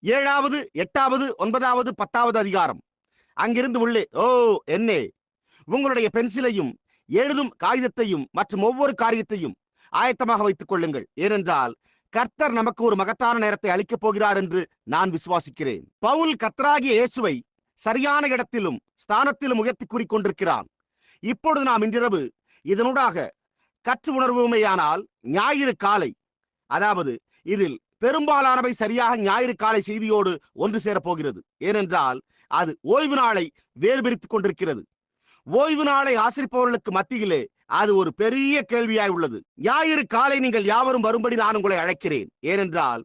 7வது, 8வது, 9வது, 10வது அதிகாரம். அங்கிருந்து உள்ளே என்னே உங்களுடைய பென்சிலையும் எழுதும் காகிதத்தையும் மற்றும் ஒவ்வொரு காரியத்தையும் ஆயத்தமாக வைத்துக் கொள்ளுங்கள். ஏனென்றால் கர்த்தர் நமக்கு ஒரு மகத்தான நேரத்தை அளிக்கப் போகிறார் என்று நான் விசுவாசிக்கிறேன். பவுல் கர்த்தராகிய இயேசுவை சரியான இடத்திலும் ஸ்தானத்திலும் உயர்த்தி கூறிக்கொண்டிருக்கிறான். இப்பொழுது நாம் இன்றிரவு இதனூடாக கற்று உணர்வுமேயானால் ஞாயிறு காலை, அதாவது இதில் பெரும்பாலானவை சரியாக ஞாயிறு காலை செய்தியோடு ஒன்று சேரப்போகிறது. ஏனென்றால் அது ஓய்வு நாளை வேறுபிரித்துக் கொண்டிருக்கிறது. ஓய்வு நாளை ஆசிரிப்பவர்களுக்கு மத்தியிலே அது ஒரு பெரிய கேள்வியாய் உள்ளது. ஞாயிறு காலை நீங்கள் யாவரும் வரும்படி நான் உங்களை அழைக்கிறேன். ஏனென்றால்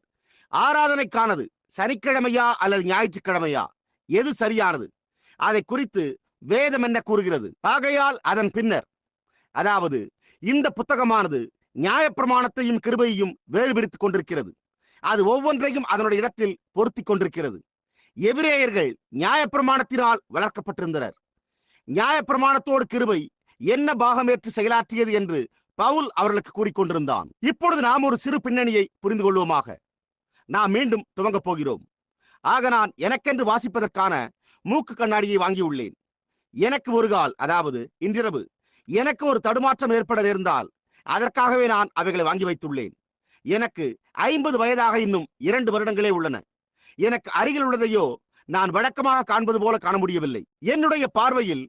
ஆராதனைக்கானது சனிக்கிழமையா அல்லது ஞாயிற்றுக்கிழமையா, எது சரியானது, அதை குறித்து வேதம் என்ன கூறுகிறது? ஆகையால் அதன் பின்னர், அதாவது இந்த புத்தகமானது நியாயப்பிரமாணத்தையும் கிருபையையும் வேறுபிரித்துக் கொண்டிருக்கிறது. அது ஒவ்வொன்றையும் அதனுடைய இடத்தில் பொருத்தி கொண்டிருக்கிறது. எபிரேயர்கள் நியாயப்பிரமாணத்தினால் வளர்க்கப்பட்டிருந்தனர். நியாயப்பிரமாணத்தோடு கிருபை என்ன பாகமேற்று செயலாற்றியது என்று பவுல் அவர்களுக்கு கூறிக்கொண்டிருந்தான். இப்பொழுது நாம் ஒரு சிறு பின்னணியை புரிந்து கொள்வோமாக. நாம் மீண்டும் துவங்கப் போகிறோம். ஆக நான் எனக்கென்று வாசிப்பதற்கான மூக்கு கண்ணாடியை வாங்கியுள்ளேன். எனக்கு ஒரு கால், அதாவது இன்றிரவு எனக்கு ஒரு தடுமாற்றம் ஏற்பட நேர்ந்தால் அதற்காகவே நான் அவைகளை வாங்கி வைத்துள்ளேன். எனக்கு 50 வயதாக இன்னும் 2 வருடங்களே உள்ளன. எனக்கு அருகில் உள்ளதையோ நான் வழக்கமாக காண்பது போல காண முடியவில்லை. என்னுடைய பார்வையில்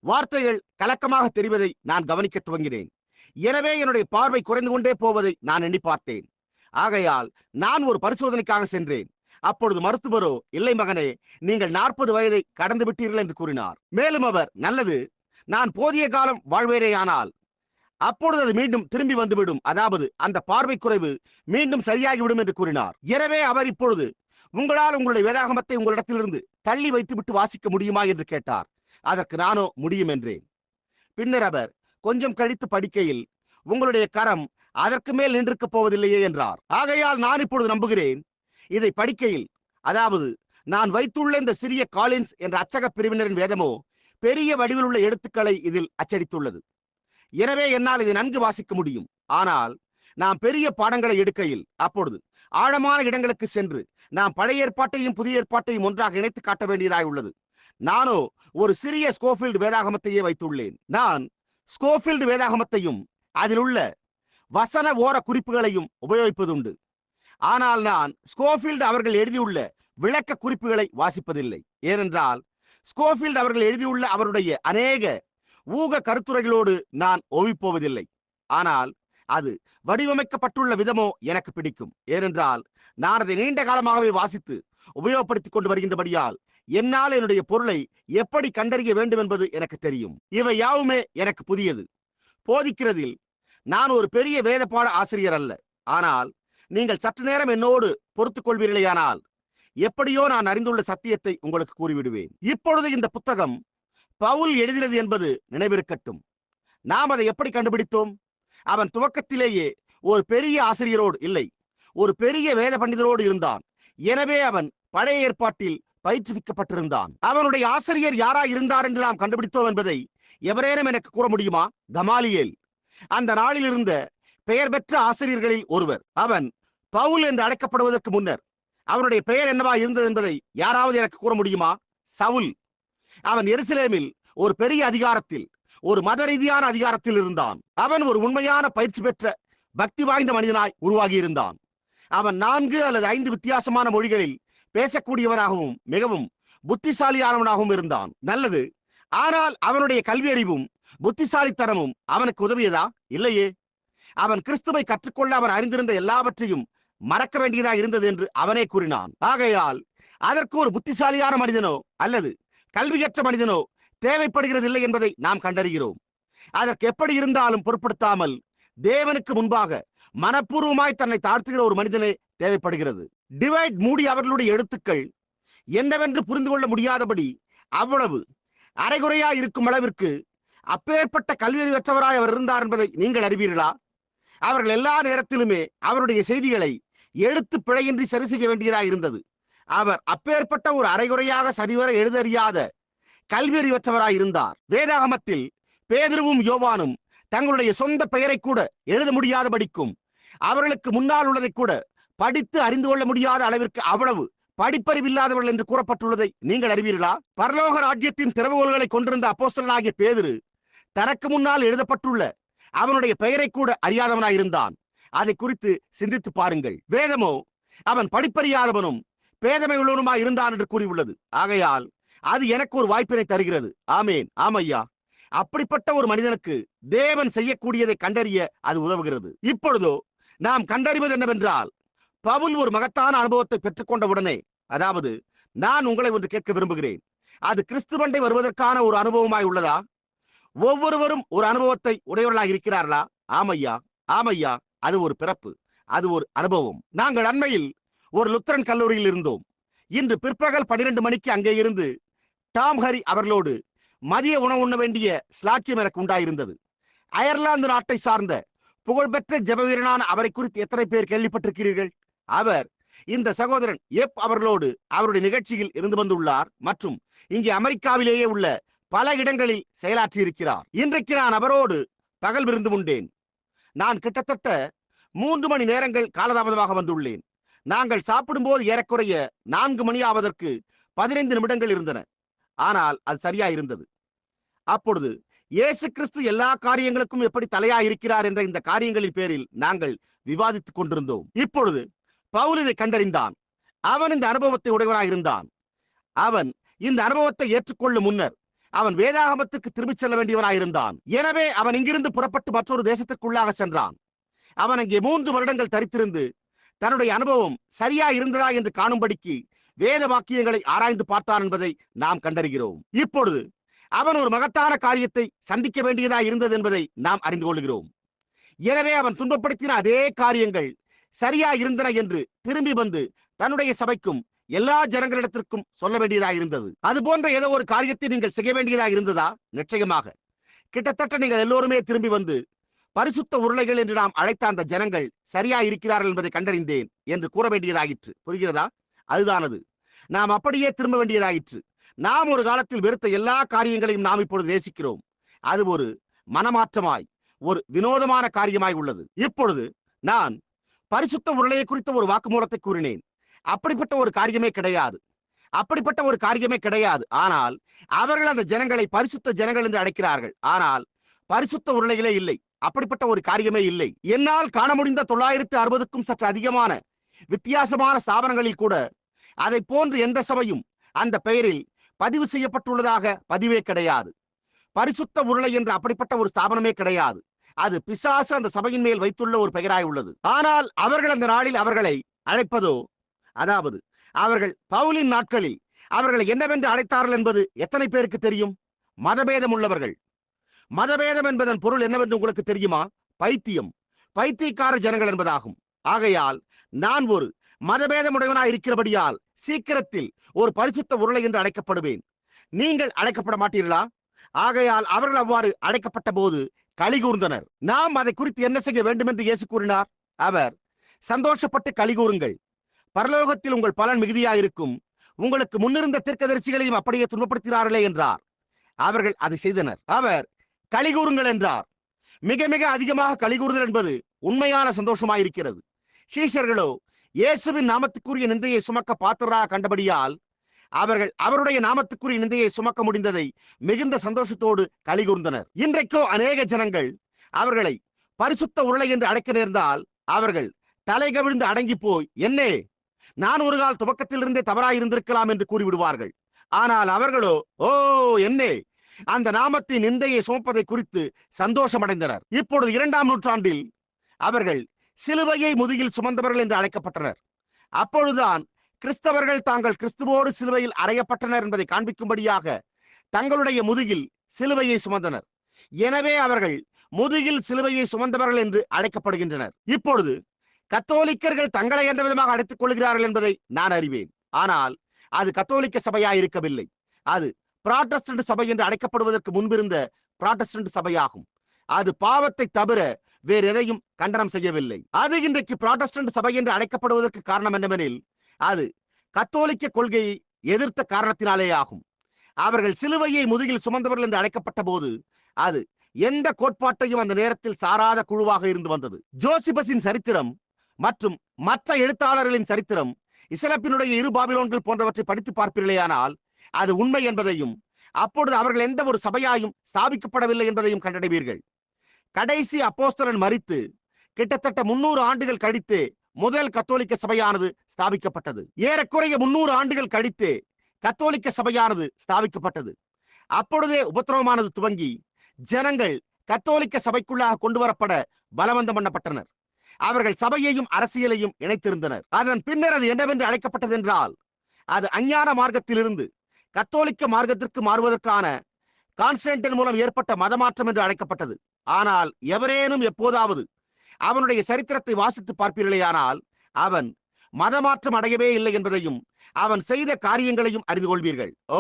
வார்த்தைகள் கலக்கமாக தெரிவதை நான் கவனிக்க துவங்கினேன். எனவே என்னுடைய பார்வை குறைந்து கொண்டே போவதை நான் எண்ணி பார்த்தேன். ஆகையால் நான் ஒரு பரிசோதனைக்காக சென்றேன். அப்பொழுது மருத்துவரோ, இல்லை மகனே, நீங்கள் 40 வயதை கடந்து விட்டீர்கள் என்று கூறினார். மேலும் அவர், நல்லது, நான் போதிய காலம் வாழ்வேனேயானால் அப்பொழுது அது மீண்டும் திரும்பி வந்துவிடும், அதாவது அந்த பார்வை குறைவு மீண்டும் சரியாகிவிடும் என்று கூறினார். எனவே அவர் இப்பொழுது உங்களால் உங்களுடைய வேதாகமத்தை உங்களிடத்திலிருந்து தள்ளி வைத்துவிட்டு வாசிக்க முடியுமா என்று கேட்டார். அதற்கு நானோ முடியும் என்றேன். பின்னர் அவர் கொஞ்சம் கழித்து படிக்கையில், உங்களுடைய கரம் அதற்கு மேல் நின்றிருக்கப் போவதில்லையே என்றார். ஆகையால் நான் இப்பொழுது நம்புகிறேன், இதை படிக்கையில், அதாவது நான் வைத்துள்ள இந்த சிறிய காலின்ஸ் என்ற அச்சக பிரிவினரின் வேதமோ பெரிய வடிவில் உள்ள எழுத்துக்களை இதில் அச்சடித்துள்ளது. எனவே என்னால் இதை நன்கு வாசிக்க முடியும். ஆனால் நாம் பெரிய பாடங்களை எடுக்கையில் அப்பொழுது ஆழமான இடங்களுக்கு சென்று நாம் பழைய ஏற்பாட்டையும் புதிய ஏற்பாட்டையும் ஒன்றாக இணைத்து காட்ட வேண்டியதாய் உள்ளது. நானோ ஒரு சிறிய ஸ்கோஃபீல்டு வேதாகமத்தையே வைத்துள்ளேன். நான் ஸ்கோஃபீல்டு வேதாகமத்தையும் அதில் உள்ள வசன ஓர குறிப்புகளையும் உபயோகிப்பதுண்டு. ஆனால் நான் ஸ்கோஃபீல்டு அவர்கள் எழுதியுள்ள விளக்க குறிப்புகளை வாசிப்பதில்லை. ஏனென்றால் ஸ்கோஃபீல்டு அவர்கள் எழுதியுள்ள அவருடைய அநேக ஊக கருத்துரைகளோடு நான் ஓவிப்போவதில்லை. ஆனால் அது வடிவமைக்கப்பட்டுள்ள விதமோ எனக்கு பிடிக்கும். ஏனென்றால் நான் அதை நீண்ட காலமாகவே வாசித்து உபயோகப்படுத்திக் கொண்டு வருகின்றபடியால் என்னால் என்னுடைய பொருளை எப்படி கண்டறிய வேண்டும் என்பது எனக்கு தெரியும். இவை யாவுமே எனக்கு புதியது. போதிக்கிறதில் நான் ஒரு பெரிய வேத பாட ஆசிரியர் அல்ல. ஆனால் நீங்கள் சற்று நேரம் என்னோடு பொறுத்துக் கொள்வீர்களேயானால் எப்படியோ நான் அறிந்துள்ள சத்தியத்தை உங்களுக்கு கூறிவிடுவேன். இப்பொழுது இந்த புத்தகம் பவுல் எழுதினது என்பது நினைவிருக்கட்டும். நாம் அதை எப்படி கண்டுபிடித்தோம்? அவன் துவக்கத்திலேயே ஒரு பெரிய ஆசிரியரோடு இல்லை, ஒரு பெரிய வேத பண்டிதரோடு இருந்தான். எனவே அவன் பழைய ஏற்பாட்டில் பயிற்றுவிக்கப்பட்டிருந்தான். அவனுடைய ஆசிரியர் யாரா இருந்தார் என்று நாம் கண்டுபிடித்தோம் என்பதை எவரேனும் எனக்கு கூற முடியுமா? கமாலியேல் அந்த நாளில் இருந்த பெயர் பெற்ற ஆசிரியர்களில் ஒருவர். அவன் பவுல் என்று அழைக்கப்படுவதற்கு முன்னர் அவனுடைய பெயர் என்னவா இருந்தது என்பதை யாராவது எனக்கு கூற முடியுமா? சவுல். அவன் எருசலேமில் ஒரு பெரிய அதிகாரத்தில், ஒரு மத ரீதியான அதிகாரத்தில் இருந்தான். அவன் ஒரு உண்மையான பயிற்சி பெற்ற பக்தி வாய்ந்த மனிதனாய் உருவாகி இருந்தான். அவன் 4 அல்லது 5 வித்தியாசமான மொழிகளில் பேசக்கூடியவனாகவும் மிகவும் புத்திசாலியானவனாகவும் இருந்தான். நல்லது. ஆனால் அவனுடைய கல்வி அறிவும் புத்திசாலித்தனமும் அவனுக்கு உதவியதா? இல்லையே. அவன் கிறிஸ்துவை கற்றுக்கொள்ள அவன் அறிந்திருந்த எல்லாவற்றையும் மறக்க வேண்டியதாக இருந்தது என்று அவனே கூறினான். ஆகையால் அதற்கு ஒரு புத்திசாலியான மனிதனோ அல்லது கல்வியற்ற மனிதனோ தேவைப்படுகிறது இல்லை என்பதை நாம் கண்டறிகிறோம். அதற்கு எப்படி இருந்தாலும் பொருட்படுத்தாமல் தேவனுக்கு முன்பாக மனப்பூர்வமாய் தன்னை தாழ்த்துகிற ஒரு மனிதனே தேவைப்படுகிறது. டிவைட் மூடி அவர்களுடைய எழுத்துக்கள் என்னவென்று புரிந்து கொள்ள முடியாதபடி அவ்வளவு அரைகுறையாய் இருக்கும் அளவிற்கு அப்பேற்பட்ட கல்வியற்றவராய் அவர் இருந்தார் என்பதை நீங்கள் அறிவீர்களா? அவர்கள் எல்லா நேரத்திலுமே அவருடைய செய்திகளை எழுத்து பிழையின்றி சரி செய்ய வேண்டியதாக இருந்தது. அவர் அப்பேற்பட்ட ஒரு அரைகுறையாக சரிவர எழுதறியாத கல்வியறிவற்றவராய் இருந்தார். வேதாகமத்தில் பேதுருவும் யோவானும் தங்களுடைய சொந்த பெயரை கூட எழுத முடியாதபடிக்கும் அவர்களுக்கு முன்னால் உள்ளதை கூட படித்து அறிந்து கொள்ள முடியாத அளவிற்கு அவ்வளவு படிப்பறிவில்லாதவர்கள் என்று கூறப்பட்டுள்ளதை நீங்கள் அறிவீர்களா? பரலோக ராஜ்யத்தின் திறவுகோல்களை கொண்டிருந்த அப்போஸ்தலனாகிய பேதுரு தனக்கு முன்னால் எழுதப்பட்டுள்ள அவனுடைய பெயரை கூட அறியாதவனாயிருந்தான். அதை குறித்து சிந்தித்து பாருங்கள். வேதமோ அவன் படிப்பறியாதவனும் பேதமை உள்ளவனுமாய் இருந்தான் என்று கூறியுள்ளது. ஆகையால் அது எனக்கு ஒரு வாய்ப்பினை தருகிறது. ஆமேன், ஆமையா. அப்படிப்பட்ட ஒரு மனிதனுக்கு தேவன் செய்யக்கூடியதை கண்டறிய அது உதவுகிறது. இப்பொழுதோ நாம் கண்டறிவது என்னவென்றால், பவுல் ஒரு மகத்தான அனுபவத்தை பெற்றுக்கொண்ட உடனே, அதாவது நான் உங்களை ஒன்று கேட்க விரும்புகிறேன், அது கிறிஸ்துவண்டை வருவதற்கான ஒரு அனுபவமாய் உள்ளதா? ஒவ்வொருவரும் ஒரு அனுபவத்தை உடையவர்களாக இருக்கிறார்களா? ஆமையா, ஆமையா. அது ஒரு பிறப்பு, அது ஒரு அனுபவம். நாங்கள் அண்மையில் ஒரு லுத்தரன் கல்லூரியில் இருந்தோம். இன்று பிற்பகல் 12 மணிக்கு அங்கே இருந்து டாம் ஹரி அவர்களோடு மதிய உணவு உண்ண வேண்டிய ஸ்லாக்கியம் எனக்கு உண்டாயிருந்தது. அயர்லாந்து நாட்டை சார்ந்த புகழ்பெற்ற ஜெப வீரனான அவரை குறித்து எத்தனை பேர் கேள்விப்பட்டிருக்கிறீர்கள்? அவர் இந்த சகோதரன் எப் அவர்களோடு அவருடைய நிகழ்ச்சியில் இருந்து வந்துள்ளார் மற்றும் இங்கே அமெரிக்காவிலேயே உள்ள பல இடங்களில் செயலாற்றி இருக்கிறார். இன்றைக்கு நான் அவரோடு பகல் விருந்து உண்டேன். நான் கிட்டத்தட்ட 3 மணி நேரங்கள் காலதாமதமாக வந்துள்ளேன். நாங்கள் சாப்பிடும்போது ஏறக்குறைய 4 மணி ஆவதற்கு 15 நிமிடங்கள் இருந்தன. ஆனால் அது சரியா இருந்தது. அப்பொழுது இயேசு கிறிஸ்து எல்லா காரியங்களுக்கும் எப்படி தலையா இருக்கிறார் என்ற இந்த காரியங்களின் பேரில் நாங்கள் விவாதித்துக் கொண்டிருந்தோம். இப்பொழுது பவுல் இதை கண்டறிந்தான். அவன் இந்த அனுபவத்தை உடையவனாக இருந்தான். அவன் இந்த அனுபவத்தை ஏற்றுக்கொள்ளும் முன்னர் அவன் வேதாகமத்துக்கு திரும்பிச் செல்ல வேண்டியவனாயிருந்தான். எனவே அவன் இங்கிருந்து புறப்பட்டு மற்றொரு தேசத்திற்குள்ளாக சென்றான். அவன் அங்கே 3 வருடங்கள் தரித்திருந்து தன்னுடைய அனுபவம் சரியா இருந்ததா என்று காணும்படிக்கு வேத வாக்கியங்களை ஆராய்ந்து பார்த்தான் என்பதை நாம் கண்டறிகிறோம். இப்பொழுது அவன் ஒரு மகத்தான காரியத்தை சந்திக்க வேண்டியதா இருந்தது என்பதை நாம் அறிந்து கொள்கிறோம். எனவே அவன் துன்பப்படுத்தின அதே காரியங்கள் சரியா இருந்தன என்று திரும்பி வந்து தன்னுடைய சபைக்கும் எல்லா ஜனங்களிடத்திற்கும் சொல்ல வேண்டியதாக இருந்தது. அது போன்ற ஏதோ ஒரு காரியத்தை நீங்கள் செய்ய வேண்டியதாக இருந்ததா? நிச்சயமாக. கிட்டத்தட்ட நீங்கள் எல்லோருமே திரும்பி வந்து பரிசுத்த உருளைகள் என்று நாம் அழைத்த அந்த ஜனங்கள் சரியா இருக்கிறார்கள் என்பதை கண்டறிந்தேன் என்று கூற வேண்டியதாயிற்று. புரிகிறதா? அதுதானது. நாம் அப்படியே திரும்ப வேண்டியதாயிற்று. நாம் ஒரு காலத்தில் வெறுத்த எல்லா காரியங்களையும் நாம் இப்பொழுது நேசிக்கிறோம். அது ஒரு மனமாற்றமாய், ஒரு வினோதமான காரியமாய் உள்ளது. இப்பொழுது நான் பரிசுத்த உருளையை குறித்த ஒரு வாக்குமூலத்தை கூறினேன். அப்படிப்பட்ட ஒரு காரியமே கிடையாது. அப்படிப்பட்ட ஒரு காரியமே கிடையாது. ஆனால் அவர்கள் அந்த ஜனங்களை பரிசுத்த ஜனங்கள் என்று அழைக்கிறார்கள். ஆனால் பரிசுத்த உருளைகளே இல்லை. அப்படிப்பட்ட ஒரு காரியமே இல்லை. என்னால் காண முடிந்த 960க்கும் சற்று அதிகமான வித்தியாசமான ஸ்தாபனங்களில் கூட அதை போன்று எந்த சபையும் அந்த பெயரில் பதிவு செய்யப்பட்டுள்ளதாக பதிவே கிடையாது. பரிசுத்த உருளை என்று அப்படிப்பட்ட ஒரு ஸ்தாபனமே கிடையாது. அது பிசாசு அந்த சபையின் மேல் வைத்துள்ள ஒரு பெயராய் உள்ளது. ஆனால் அவர்கள் அந்த நாளில் அவர்களை அழைப்பதோ, அதாவது அவர்கள் பவுலின் நாட்களில் அவர்களை என்னவென்று அழைத்தார்கள் என்பது எத்தனை பேருக்கு தெரியும்? மதபேதம் உள்ளவர்கள். மதபேதம் என்பதன் பொருள் என்னவென்று உங்களுக்கு தெரியுமா? பைத்தியம், பைத்தியக்கார ஜனங்கள் என்பதாகும். ஆகையால் நான் ஒரு மதபேதமுடையவனாய் இருக்கிறபடியால் சீக்கிரத்தில் ஒரு பரிசுத்த உருளை என்று அழைக்கப்படுவேன். நீங்கள் அழைக்கப்பட மாட்டீர்களா? ஆகையால் அவர்கள் அவ்வாறு அழைக்கப்பட்ட போது களிகூர்ந்தனர். நாம் அதை குறித்து என்ன செய்ய வேண்டும் என்று இயேசு கூறினார். அவர், சந்தோஷப்பட்டு களிகூருங்கள், பரலோகத்தில் உங்கள் பலன் மிகுதியாயிருக்கும், உங்களுக்கு முன்னிருந்த தீர்க்கதரிசிகளையும் அப்படியே துன்பப்படுத்தினார்களே என்றார். அவர்கள் அதை செய்தனர். அவர் களிகூருங்கள் என்றார். மிக மிக அதிகமாக களிகூறுதல் என்பது உண்மையான சந்தோஷமாயிருக்கிறது. சீஷர்களோ இயேசுவின் நாமத்துக்குரிய நிந்தையை சுமக்க பாத்திரராக கண்டபடியால் அவர்கள் அவருடைய நாமத்துக்குரிய நிந்தையை சுமக்க முடிந்ததை மிகுந்த சந்தோஷத்தோடு களிகூர்ந்தனர். இன்றைக்கோ அநேக ஜனங்கள் அவர்களை பரிசுத்த உருளை என்று அழைக்க நேர்ந்தால் அவர்கள் தலை கவிழ்ந்து அடங்கி போய், என்னே, நான் ஒரு கால் துவக்கத்திலிருந்தே தவறாயிருந்திருக்கலாம் என்று கூறிவிடுவார்கள். ஆனால் அவர்களோ, ஓ என்னே, அந்த நாமத்தின் நிந்தையை சுமப்பதை குறித்து சந்தோஷமடைந்தனர். இப்பொழுது 2ஆம் நூற்றாண்டில் அவர்கள் சிலுவையை முதுகில் சுமந்தவர்கள் என்று அழைக்கப்பட்டனர். அப்பொழுதுதான் கிறிஸ்தவர்கள் தாங்கள் கிறிஸ்துவோடு சிலுவையில் அறையப்பட்டனர் என்பதை காண்பிக்கும்படியாக தங்களுடைய முதுகில் சிலுவையை சுமந்தனர். எனவே அவர்கள் முதுகில் சிலுவையை சுமந்தவர்கள் என்று அழைக்கப்படுகின்றனர். இப்பொழுது கத்தோலிக்கர்கள் தங்களை எந்த விதமாக அழைத்துக் கொள்கிறார்கள் என்பதை நான் அறிவேன். ஆனால் அது கத்தோலிக்க சபையாய் இருக்கவில்லை. அது புராட்டஸ்டன்ட் சபை என்று அழைக்கப்படுவதற்கு முன்பிருந்த புராட்டஸ்டன்ட் சபையாகும். அது பாவத்தை தவிர வேறு எதையும் கண்டனம் செய்யவில்லை. அது இன்றைக்கு புராட்டஸ்டன்ட் சபை என்று அழைக்கப்படுவதற்கு காரணம் என்னவெனில் அது கத்தோலிக்க கொள்கையை எதிர்த்த காரணத்தினாலே ஆகும். அவர்கள் சிலுவையை முதுகில் சுமந்தவர்கள் என்று அழைக்கப்பட்ட போது அது எந்த கோட்பாட்டையும் அந்த நேரத்தில் சாராத குழுவாக இருந்து வந்தது. ஜோசிபஸின் சரித்திரம் மற்றும் மற்ற எழுத்தாளர்களின் சரித்திரம் இஸ்ரவேலினுடைய இரு பாபிலோன்கள் போன்றவற்றை படித்து பார்ப்பீர்களேயானால் அது உண்மை என்பதையும், அப்பொழுது அவர்கள் எந்த ஒரு சபையாயும் ஸ்தாபிக்கப்படவில்லை என்பதையும் கண்டடைவீர்கள். கடைசி அப்போஸ்தலன் மரித்து கிட்டத்தட்ட 300 ஆண்டுகள் கழித்து முதல் கத்தோலிக்க சபையானது ஸ்தாபிக்கப்பட்டது. ஏறக்குறைய 300 ஆண்டுகள் கழித்து கத்தோலிக்க சபையானது ஸ்தாபிக்கப்பட்டது. அப்பொழுதே உபத்திரவமானது துவங்கி ஜனங்கள் கத்தோலிக்க சபைக்குள்ளாக கொண்டு வரப்பட பலவந்தம் பண்ணப்பட்டனர். அவர்கள் சபையையும் அரசியலையும் இணைத்திருந்தனர். அதன் பின்னர் அது என்னவென்று அழைக்கப்பட்டது என்றால், அது அஞ்ஞான மார்க்கத்திலிருந்து கத்தோலிக்க மார்க்கத்திற்கு மாறுவதற்கான கான்ஸ்டன்டைன் மூலம் ஏற்பட்ட மதமாற்றம் என்று அழைக்கப்பட்டது. ஆனால் எவரேனும் எப்போதாவது அவனுடைய சரித்திரத்தை வாசித்து பார்ப்பீர்களேயானால் அவன் மதமாற்றம் அடையவே இல்லை என்பதையும் அவன் செய்த காரியங்களையும் அறிந்து கொள்வீர்கள். ஓ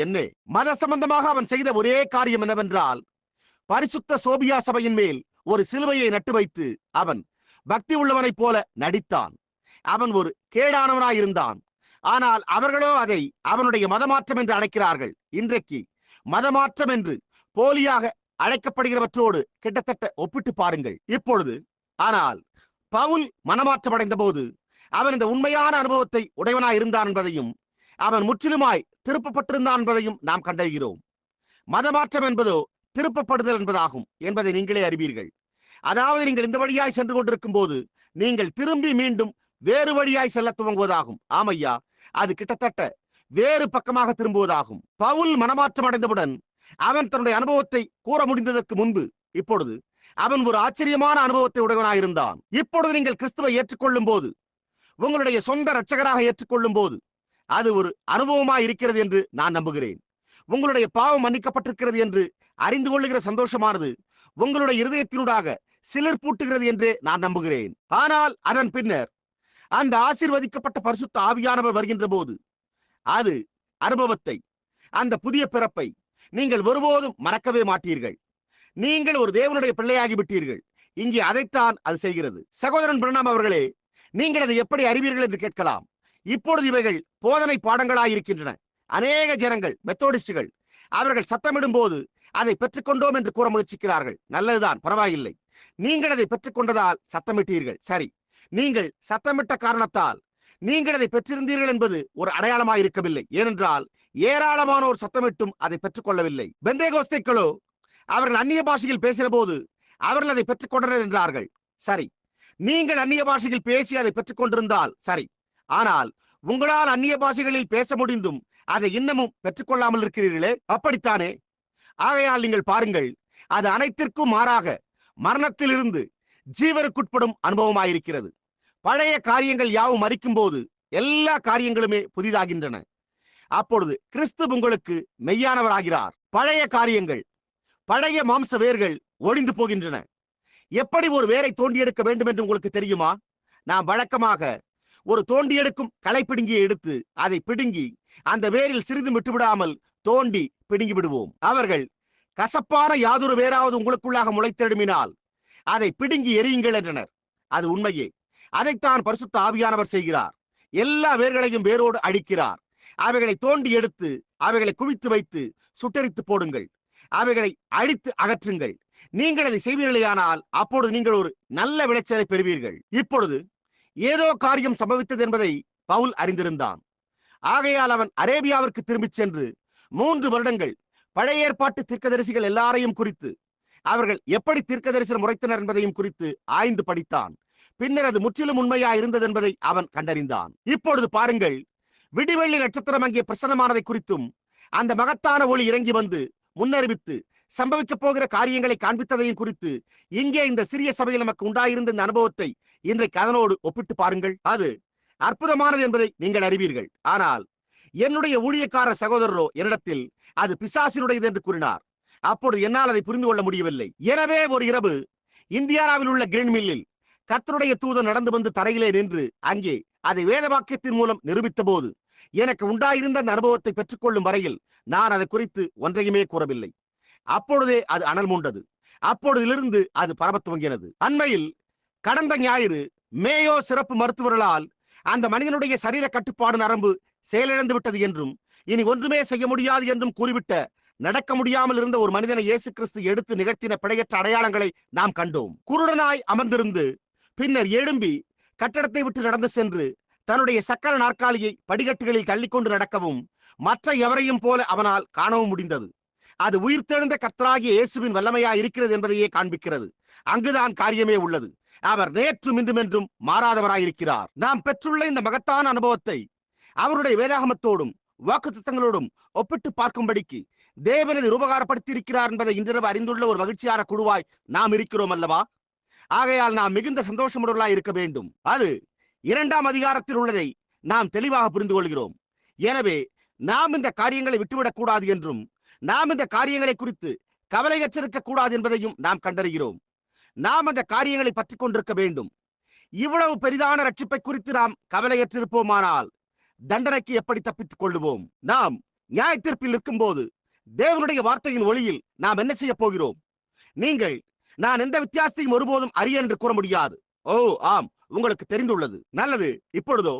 என்ன மத சம்பந்தமாக அவன் செய்த ஒரே காரியம் என்னவென்றால், பரிசுத்த சோபியா சபையின் மேல் ஒரு சிலுவையை நட்டு வைத்து அவன் பக்தி உள்ளவனைப் போல நடித்தான். அவன் ஒரு கேடானவனாயிருந்தான். ஆனால் அவர்களோ அதை அவனுடைய மதமாற்றம் என்று அழைக்கிறார்கள். இன்றைக்கு மதமாற்றம் என்று போலியாக அழைக்கப்படுகிறவற்றோடு கிட்டத்தட்ட ஒப்பிட்டு பாருங்கள் இப்பொழுது. ஆனால் பவுல் மனமாற்றம் அடைந்த போது அவன் இந்த உண்மையான அனுபவத்தை உடையவனாய் இருந்தான் என்பதையும் அவன் முற்றிலுமாய் திருப்பப்பட்டிருந்தான் என்பதையும் நாம் கண்டறிகிறோம். மதமாற்றம் என்பதோ திருப்பப்படுதல் என்பதாகும் என்பதை நீங்களே அறிவீர்கள். அதாவது நீங்கள் இந்த வழியாய் சென்று கொண்டிருக்கும் போது நீங்கள் திரும்பி மீண்டும் வேறு வழியாய் செல்ல துவங்குவதாகும். ஆமையா, அது கிட்டத்தட்ட வேறு பக்கமாக திரும்புவதாகும். பவுல் மனமாற்றம் அடைந்தவுடன் அவன் தன்னுடைய அனுபவத்தை கூற முடிந்ததற்கு முன்பு இப்பொழுது அவன் ஒரு ஆச்சரியமான அனுபவத்தை உடையவனாயிருந்தான். இப்பொழுது நீங்கள் கிறிஸ்துவை ஏற்றுக்கொள்ளும் போது, உங்களுடைய சொந்த இரட்சகராக ஏற்றுக்கொள்ளும் போது அது ஒரு அனுபவமாய் இருக்கிறது என்று நான் நம்புகிறேன். உங்களுடைய பாவம் மன்னிக்கப்பட்டிருக்கிறது என்று அறிந்து கொள்ளுகிற சந்தோஷமானது உங்களுடைய இருதயத்தினூடாக சிலர் பூட்டுகிறது என்றே நான் நம்புகிறேன். ஆனால் அதன் பின்னர் அந்த ஆசீர்வதிக்கப்பட்ட பரிசுத்த ஆவியானவர் வருகின்ற போது அது அனுபவத்தை, அந்த புதிய பிறப்பை நீங்கள் ஒருபோதும் மறக்கவே மாட்டீர்கள். நீங்கள் ஒரு தேவனுடைய பிள்ளையாகிவிட்டீர்கள். இங்கே அதைத்தான் அது செய்கிறது. சகோதரன் பிரணாம் அவர்களே, நீங்கள் அதை எப்படி அறிவீர்கள் என்று கேட்கலாம். இப்பொழுது இவைகள் போதனை பாடங்களாயிருக்கின்றன. அநேக ஜனங்கள், மெத்தோடிஸ்டுகள், அவர்கள் சத்தமிடும் போது அதை பெற்றுக்கொண்டோம் என்று கூற முயற்சிக்கிறார்கள். நல்லதுதான், பரவாயில்லை. நீங்கள் அதை பெற்றுக்கொண்டதால் சத்தமிட்டீர்கள். சரி, நீங்கள் சத்தமிட்ட காரணத்தால் நீங்கள் அதை பெற்றிருந்தீர்கள் என்பது ஒரு அடையாளமாக இருக்கவில்லை. ஏனென்றால் ஏராளமானோர் சத்தமிட்டும் அதை பெற்றுக்கொள்ளவில்லை. பெந்தேகோஸ்தேக்களோ அவர்கள் அந்நிய பாஷையில் பேசின போது அவர்கள் அதை பெற்றுக்கொண்டனர் என்றார்கள். சரி, நீங்கள் அந்நிய பாஷையில் பேசி அதை பெற்றுக் கொண்டிருந்தால் சரி. ஆனால் உங்களால் அந்நிய பாஷைகளில் பேச முடிந்தும் அதை இன்னமும் பெற்றுக்கொள்ளாமல் இருக்கிறீர்களே, அப்படித்தானே? ஆகையால் நீங்கள் பாருங்கள், அது அனைத்திற்கும் மாறாக மரணத்திலிருந்து ஜீவனுக்குட்படும் அனுபவமாயிருக்கிறது. பழைய காரியங்கள் யாவும் மரிக்கும் போது எல்லா காரியங்களுமே புதிதாகின்றன. அப்பொழுது கிறிஸ்து உங்களுக்கு மெய்யானவராகிறார். பழைய காரியங்கள், பழைய மாம்ச வேர்கள் ஒழிந்து போகின்றன. எப்படி ஒரு வேரை தோண்டி எடுக்க வேண்டும் என்று உங்களுக்கு தெரியுமா? நாம் வழக்கமாக ஒரு தோண்டி எடுக்கும் களை பிடுங்கியை எடுத்து அதை பிடுங்கி அந்த வேரில் சிறிதும் விட்டுவிடாமல் தோண்டி பிடுங்கி விடுவோம். அவர்கள் கசப்பான யாதொரு வேறாவது உங்களுக்குள்ளாக முளைத்தெழுமினால் அதை பிடுங்கி எரியுங்கள் என்றனர். அது உண்மையே. அதைத்தான் பரிசுத்த ஆவியானவர் செய்கிறார். எல்லா வேர்களையும் வேரோடு அழிக்கிறார். அவைகளை தோண்டி எடுத்து அவைகளை குவித்து வைத்து சுட்டரித்து போடுங்கள். அவைகளை அழித்து அகற்றுங்கள். நீங்கள் அதை செய்வீர்களேயானால் அப்பொழுது நீங்கள் ஒரு நல்ல விளைச்சலை பெறுவீர்கள். இப்பொழுது ஏதோ காரியம் சம்பவித்தது என்பதை பவுல் அறிந்திருந்தான். ஆகையால் அவன் அரேபியாவிற்கு திரும்பிச் சென்று 3 வருடங்கள் பழைய ஏற்பாட்டு தீர்க்கதரிசிகள் எல்லாரையும் குறித்து, அவர்கள் எப்படி தீர்க்க தரிசனம் உரைத்தனர் என்பதையும் குறித்து ஆய்ந்து படித்தான். பின்னர் அது முற்றிலும் உண்மையா இருந்தது என்பதை அவன் கண்டறிந்தான். இப்பொழுது பாருங்கள், விடிவெள்ளி நட்சத்திரம் அங்கே பிரசன்னமானதை குறித்தும் அந்த மகத்தான ஒளி இறங்கி வந்து முன்னறிவித்து சம்பவிக்கப் போகிற காரியங்களை காண்பித்ததையும் குறித்து இங்கே இந்த சிறிய சபையில் நமக்கு உண்டாயிருந்த இந்த அனுபவத்தை இன்றைக்கு அதனோடு ஒப்பிட்டு பாருங்கள். அது அற்புதமானது என்பதை நீங்கள் அறிவீர்கள். ஆனால் என்னுடைய ஊழியக்கார சகோதரரோ என்னிடத்தில் அது பிசாசினுடையது என்று கூறினார். அப்பொழுது என்னால் அதை புரிந்து கொள்ள முடியவில்லை. எனவே ஒரு இரவு இந்தியானாவில் உள்ள கிரீன் மில்லில் கர்த்தருடைய தூதன் நடந்து வந்து தரையிலே நின்று அங்கே அதை வேத வாக்கியத்தின் மூலம் நிரூபித்த போது எனக்கு உண்டாயிருந்த அந்த அனுபவத்தை பெற்றுக்கொள்ளும் வரையில் நான் அதை குறித்து ஒன்றையுமே கூறவில்லை. அப்பொழுதே அது அனல் மூண்டது. அப்பொழுதிலிருந்து அது பரவத் துவங்கினது. அண்மையில் கடந்த ஞாயிறு மேயோ சிறப்பு மருத்துவர்களால் அந்த மனிதனுடைய சரீர கட்டுப்பாடு நரம்பு செயலிழந்து விட்டது என்றும் இனி ஒன்றுமே செய்ய முடியாது என்றும் கூறிவிட்ட நடக்க முடியாமல் இருந்த ஒரு மனிதனை இயேசு கிறிஸ்து எடுத்து நிகழ்த்தின பிழையற்ற அடையாளங்களை நாம் கண்டோம். குருடனாய் அமர்ந்திருந்து பின்னர் எழும்பி கட்டடத்தை விட்டு நடந்து சென்று தன்னுடைய சக்கர நாற்காலியை படிக்கட்டுகளில் தள்ளிக்கொண்டு நடக்கவும் மற்ற எவரையும் போல அவனால் காணவும் முடிந்தது. அது உயிர்த்தெழுந்த கர்த்தராகிய இயேசுவின் வல்லமையா இருக்கிறது என்பதையே காண்பிக்கிறது. அங்குதான் காரியமே உள்ளது. அவர் நேற்றும் இன்றும் என்றும் மாறாதவராயிருக்கிறார். நாம் பெற்றுள்ள இந்த மகத்தான அனுபவத்தை அவருடைய வேதாகமத்தோடும் வாக்குத்தத்தங்களோடும் ஒப்பிட்டு பார்க்கும்படிக்கு தேவனது உபகாரப்படுத்தி இருக்கிறார் என்பதை இன்றிரவு அறிந்துள்ள ஒரு மகிழ்ச்சியான குழுவாய் நாம் இருக்கிறோம் அல்லவா? ஆகையால் நாம் மிகுந்த சந்தோஷமுடலாய் இருக்க வேண்டும். அது 2ஆம் அதிகாரத்தில் உள்ளதை நாம் தெளிவாக புரிந்து கொள்கிறோம். எனவே நாம் இந்த காரியங்களை விட்டுவிடக் கூடாது என்றும் நாம் இந்த காரியங்களை குறித்து கவலையற்றிருக்க கூடாது என்பதையும் நாம் கண்டறிகிறோம். நாம் அந்த காரியங்களை பற்றி கொண்டிருக்க வேண்டும். இவ்வளவு பெரிதான ரட்சிப்பை குறித்து நாம் கவலையற்றிருப்போமானால் தண்டனைக்கு எப்படி தப்பித்துக் கொள்ளுவோம்? நாம் நியாய தீர்ப்பில் இருக்கும் போது தேவனுடைய வார்த்தையின் ஒளியில் நாம் என்ன செய்ய போகிறோம்? நீங்கள் நான் எந்த வித்தியாசத்தையும் ஒருபோதும் அறிய என்று கூற முடியாது. ஓ ஆம், உங்களுக்கு தெரிந்துள்ளது. நல்லது. இப்பொழுதோ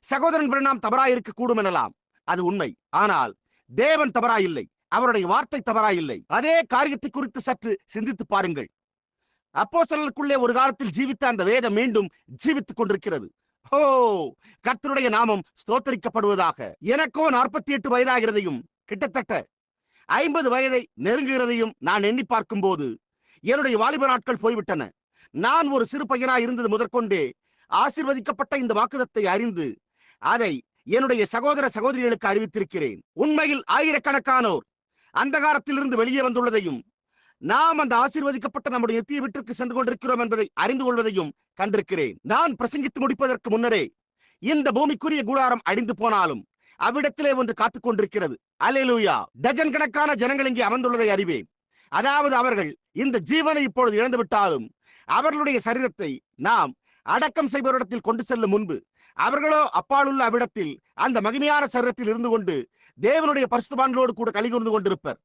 சகோதரன் பிரணாம் தவறாயிருக்க கூடும் எனலாம். அது உண்மை. ஆனால் தேவன் தவறாயில்லை. அவருடைய வார்த்தை தவறாயில்லை. அதே காரியத்தை குறித்து சற்று சிந்தித்து பாருங்கள். அப்போஸ்தலர்களுக்குள்ளே ஒரு காலத்தில் ஜீவித்த அந்த வேதம் மீண்டும் ஜீவித்துக் கொண்டிருக்கிறது. ஓ, கர்த்தருடைய நாமம் ஸ்தோத்தரிக்கப்படுவதாக. எனக்கோ 48 வயதாகிறதையும் கிட்டத்தட்ட 50 வயதை நெருங்குகிறதையும் நான் எண்ணி பார்க்கும் போது என்னுடைய வாலிப நாட்கள் போய்விட்டன. நான் ஒரு சிறு பையனாய் இருந்தது முதற்கொண்டே ஆசீர்வதிக்கப்பட்ட இந்த வாக்குதத்தை அறிந்து அதை என்னுடைய சகோதர சகோதரிகளுக்கு அறிவித்திருக்கிறேன். உண்மையில் ஆயிரக்கணக்கானோர் அந்தகாரத்திலிருந்து வெளியே வந்துள்ளதையும் நாம் அந்த ஆசீர்வதிக்கப்பட்ட நம்முடைய நித்திய வீட்டிற்கு சென்று கொண்டிருக்கிறோம் என்பதை அறிந்து கொள்வதையும் கண்டிருக்கிறேன். நான் பிரசங்கித்து முடிப்பதற்கு முன்னரே இந்த பூமிக்குரிய கூடாரம் அடிந்து போனாலும் அவ்விடத்திலே ஒன்று காத்துக் கொண்டிருக்கிறது. அல்லேலூயா. டஜன் கணக்கான ஜனங்கள் இங்கே அமர்ந்துள்ளதை அறிவேன். அதாவது அவர்கள் இந்த ஜீவனை இப்பொழுது இழந்துவிட்டாலும் அவர்களுடைய சரீரத்தை நாம் அடக்கம் செய்பவரிடத்தில் கொண்டு செல்லும் முன்பு அவர்களோ அப்பாலுள்ள அவ்விடத்தில் அந்த மகிமையான சரீரத்தில் இருந்து கொண்டு தேவனுடைய பரிசுத்தவான்களோடு கூட கலிகூர்ந்து கொண்டிருப்பர்.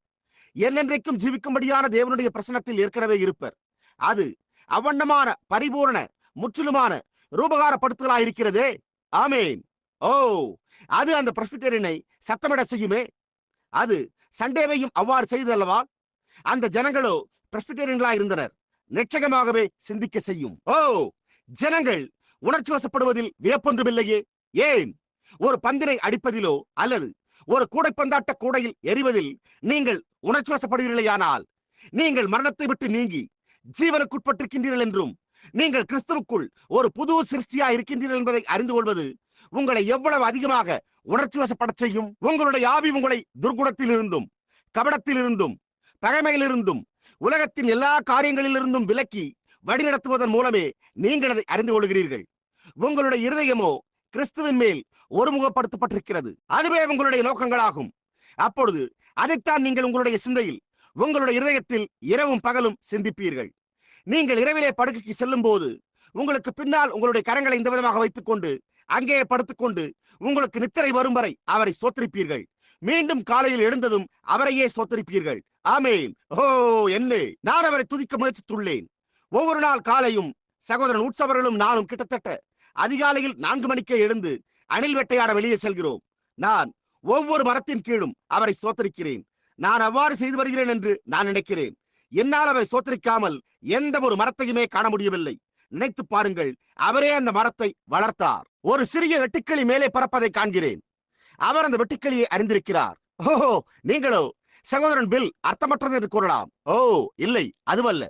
என்னென்றைக்கும் ஜீவிக்கும்படியான தேவனுடைய பிரசனத்தில் ஏற்கனவே இருப்பர். அது அவ்வண்ணமான பரிபூரண முற்றிலுமான ரூபகாரப்படுத்தலாயிருக்கிறதே. ஆமேன். ஓ, அது அந்த பிரஸ்பிட்டரினை சத்தமிட செய்யுமே. அது சண்டேவையும் அவ்வாறு செய்தல்லவா? அந்த ஜனங்களோ பிரஸ்பிட்டரியன்களா இருந்தனர். நிச்சயமாகவே சிந்திக்க செய்யும். ஓ, ஜனங்கள் உணர்ச்சி வசப்படுவதில் வியப்பொன்றுமில்லையே. ஏன்? ஒரு பந்தினை அடிப்பதிலோ அல்லது ஒரு கூடைப்பந்தாட்ட கூடையில் எறிவதில் நீங்கள் உணர்ச்சி வசப்படுவீர்களேயானால் நீங்கள் மரணத்தை விட்டு நீங்கி ஜீவனுக்குட்பட்டிருக்கின்றீர்கள் என்றும் நீங்கள் கிறிஸ்துவுக்குள் ஒரு புது சிருஷ்டியா இருக்கின்றீர்கள் என்பதை அறிந்து கொள்வது உங்களை எவ்வளவு அதிகமாக உணர்ச்சி வசப்பட செய்யும். உங்களுடைய ஆவி உங்களை துர்குணத்திலிருந்தும் கபடத்திலிருந்தும் பகைமையிலிருந்தும் உலகத்தின் எல்லா காரியங்களிலிருந்தும் விலக்கி வழிநடத்துவதன் மூலமே நீங்கள் அதை அறிந்து கொள்கிறீர்கள். உங்களுடைய இருதயமோ கிறிஸ்துவின் மேல் ஒருமுகப்படுத்தப்பட்டிருக்கிறது. அதுவே உங்களுடைய நோக்கங்களாகும். அப்பொழுது அதைத்தான் நீங்கள் உங்களுடைய சிந்தையில் உங்களுடைய இருதயத்தில் இரவும் பகலும் சிந்திப்பீர்கள். நீங்கள் இரவிலே படுக்கைக்கு செல்லும் போது உங்களுக்கு பின்னால் உங்களுடைய கரங்களை இந்த விதமாக வைத்துக் கொண்டு அங்கே படுத்துக்கொண்டு உங்களுக்கு நித்திரை வரும் வரை அவரை ஸ்தோத்திரிப்பீர்கள். மீண்டும் காலையில் எழுந்ததும் அவரையே ஸ்தோத்திரிப்பீர்கள். ஆமேன். ஓ, என்னே, நான் அவரை துதிக்க முயற்சித்துள்ளேன். ஒவ்வொரு நாள் காலையும் சகோதரன் உற்சவர்களும் நானும் கிட்டத்தட்ட அதிகாலையில் 4 மணிக்கே எழுந்து அணில் வேட்டையாட வெளியே செல்கிறோம். நான் ஒவ்வொரு மரத்தின் கீழும் அவரை ஸ்தோத்திரிக்கிறேன். நான் அவ்வாறு செய்து வருகிறேன் என்று நான் நினைக்கிறேன். என்னால் அவரை ஸ்தோத்திரிக்காமல் எந்த ஒரு மரத்தையுமே காண முடியவில்லை. நினைத்து பாருங்கள், அவரே அந்த மரத்தை வளர்த்தார். ஒரு சிறிய வெட்டுக்கிளி மேலே பறப்பதை காண்கிறேன். அவர் அந்த வெட்டுக்கிளியை அறிந்திருக்கிறார். ஓஹோ, நீங்களோ சகோதரன் பில் அர்த்தமற்றது என்று கூறலாம். ஓ இல்லை, அதுவல்ல.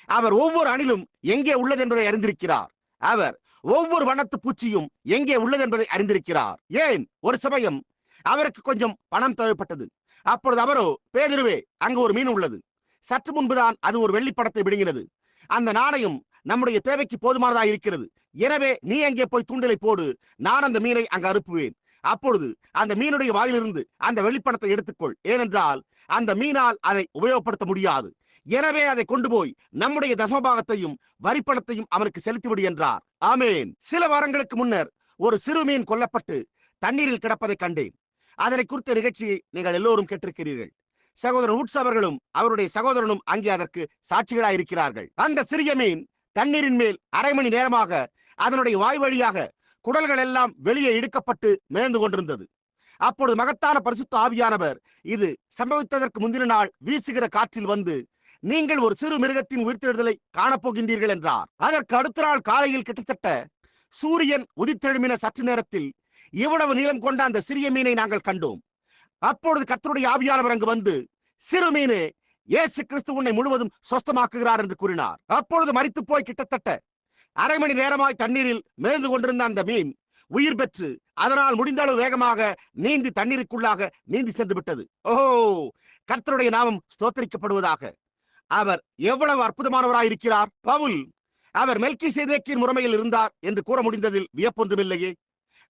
அவர் ஒவ்வொரு அணிலும் எங்கே உள்ளது என்பதை அறிந்திருக்கிறார். அவர் ஒவ்வொரு வண்ணத்து பூச்சியும் எங்கே உள்ளது என்பதை அறிந்திருக்கிறார். ஏன், ஒரு சமயம் அவருக்கு கொஞ்சம் பணம் தேவைப்பட்டது. அப்பொழுது அவரோ, பேதுருவே, அங்கு ஒரு மீன் உள்ளது. சற்று முன்புதான் அது ஒரு வெள்ளிப்படத்தை விழுங்கினது. அந்த நாணயம் நம்முடைய தேவைக்கு போதுமானதாக இருக்கிறது. எனவே நீ அங்கே போய் தூண்டிலை போடு, நான் அந்த மீனை அங்கு அறுப்புவேன். அப்பொழுது அந்த மீனுடைய வாயிலிருந்து அந்த வெள்ளிப்பணத்தை எடுத்துக்கொள். ஏனென்றால் அந்த மீனால் அதை உபயோகப்படுத்த முடியாது. எனவே அதை கொண்டு போய் நம்முடைய தசமபாகத்தையும் வரிப்பணத்தையும் அவனுக்கு செலுத்திவிடு என்றார். ஆமேன். சில வாரங்களுக்கு முன்னர் ஒரு சிறு மீன் கொல்லப்பட்டு தண்ணீரில் கிடப்பதை கண்டேன். அதனை குறித்த நிகழ்ச்சியை நீங்கள் எல்லோரும் கேட்டிருக்கிறீர்கள். சகோதரன் உட்ஸ் அவர்களும் அவருடைய சகோதரனும் அங்கே அதற்கு சாட்சிகளாயிருக்கிறார்கள். அந்த சிறிய மீன் தண்ணீரின் மேல் அரை மணி நேரமாக அதனுடைய வாய் வழியாக குடல்கள் எல்லாம் வெளியே இழுக்கப்பட்டு மிதந்து கொண்டிருந்தது. அப்பொழுது மகத்தான பரிசுத்த ஆவியானவர் இது சம்பவித்ததற்கு முந்தின நாள் வீசுகிற காற்றில் வந்து, நீங்கள் ஒரு சிறு மிருகத்தின் உயிர்த்தெழுதலை காணப்போகின்றீர்கள் என்றார். அதற்கு அடுத்த நாள் காலையில் கிட்டத்தட்ட சூரியன் உதித்தெழுமின சற்று நேரத்தில் இவ்வளவு நீளம் கொண்ட அந்த சிறிய மீனை நாங்கள் கண்டோம். அப்பொழுது கர்த்தருடைய ஆவியானவர் அங்கு வந்து, சிறு மீனே, இயேசு கிறிஸ்து உன்னை முழுவதும் சொஸ்தமாக்குகிறார் என்று கூறினார். அப்பொழுது மரித்து போய் கிட்டத்தட்ட அரை மணி நேரமாய் தண்ணீரில் மேய்ந்து கொண்டிருந்த அந்த மீன் உயிர் பெற்று அதனால் முடிந்த அளவு வேகமாக நீந்தி தண்ணீருக்குள்ளாக நீந்தி சென்று விட்டது. ஓஹோ, கர்த்தருடைய நாமம் ஸ்தோத்தரிக்கப்படுவதாக. அவர் எவ்வளவு அற்புதமானவராயிருக்கிறார். பவுல் அவர் மெல்கிசேதேக்கின் முறைமையில் இருந்தார் என்று கூற முடிந்ததில் வியப்பொன்றுமில்லையே.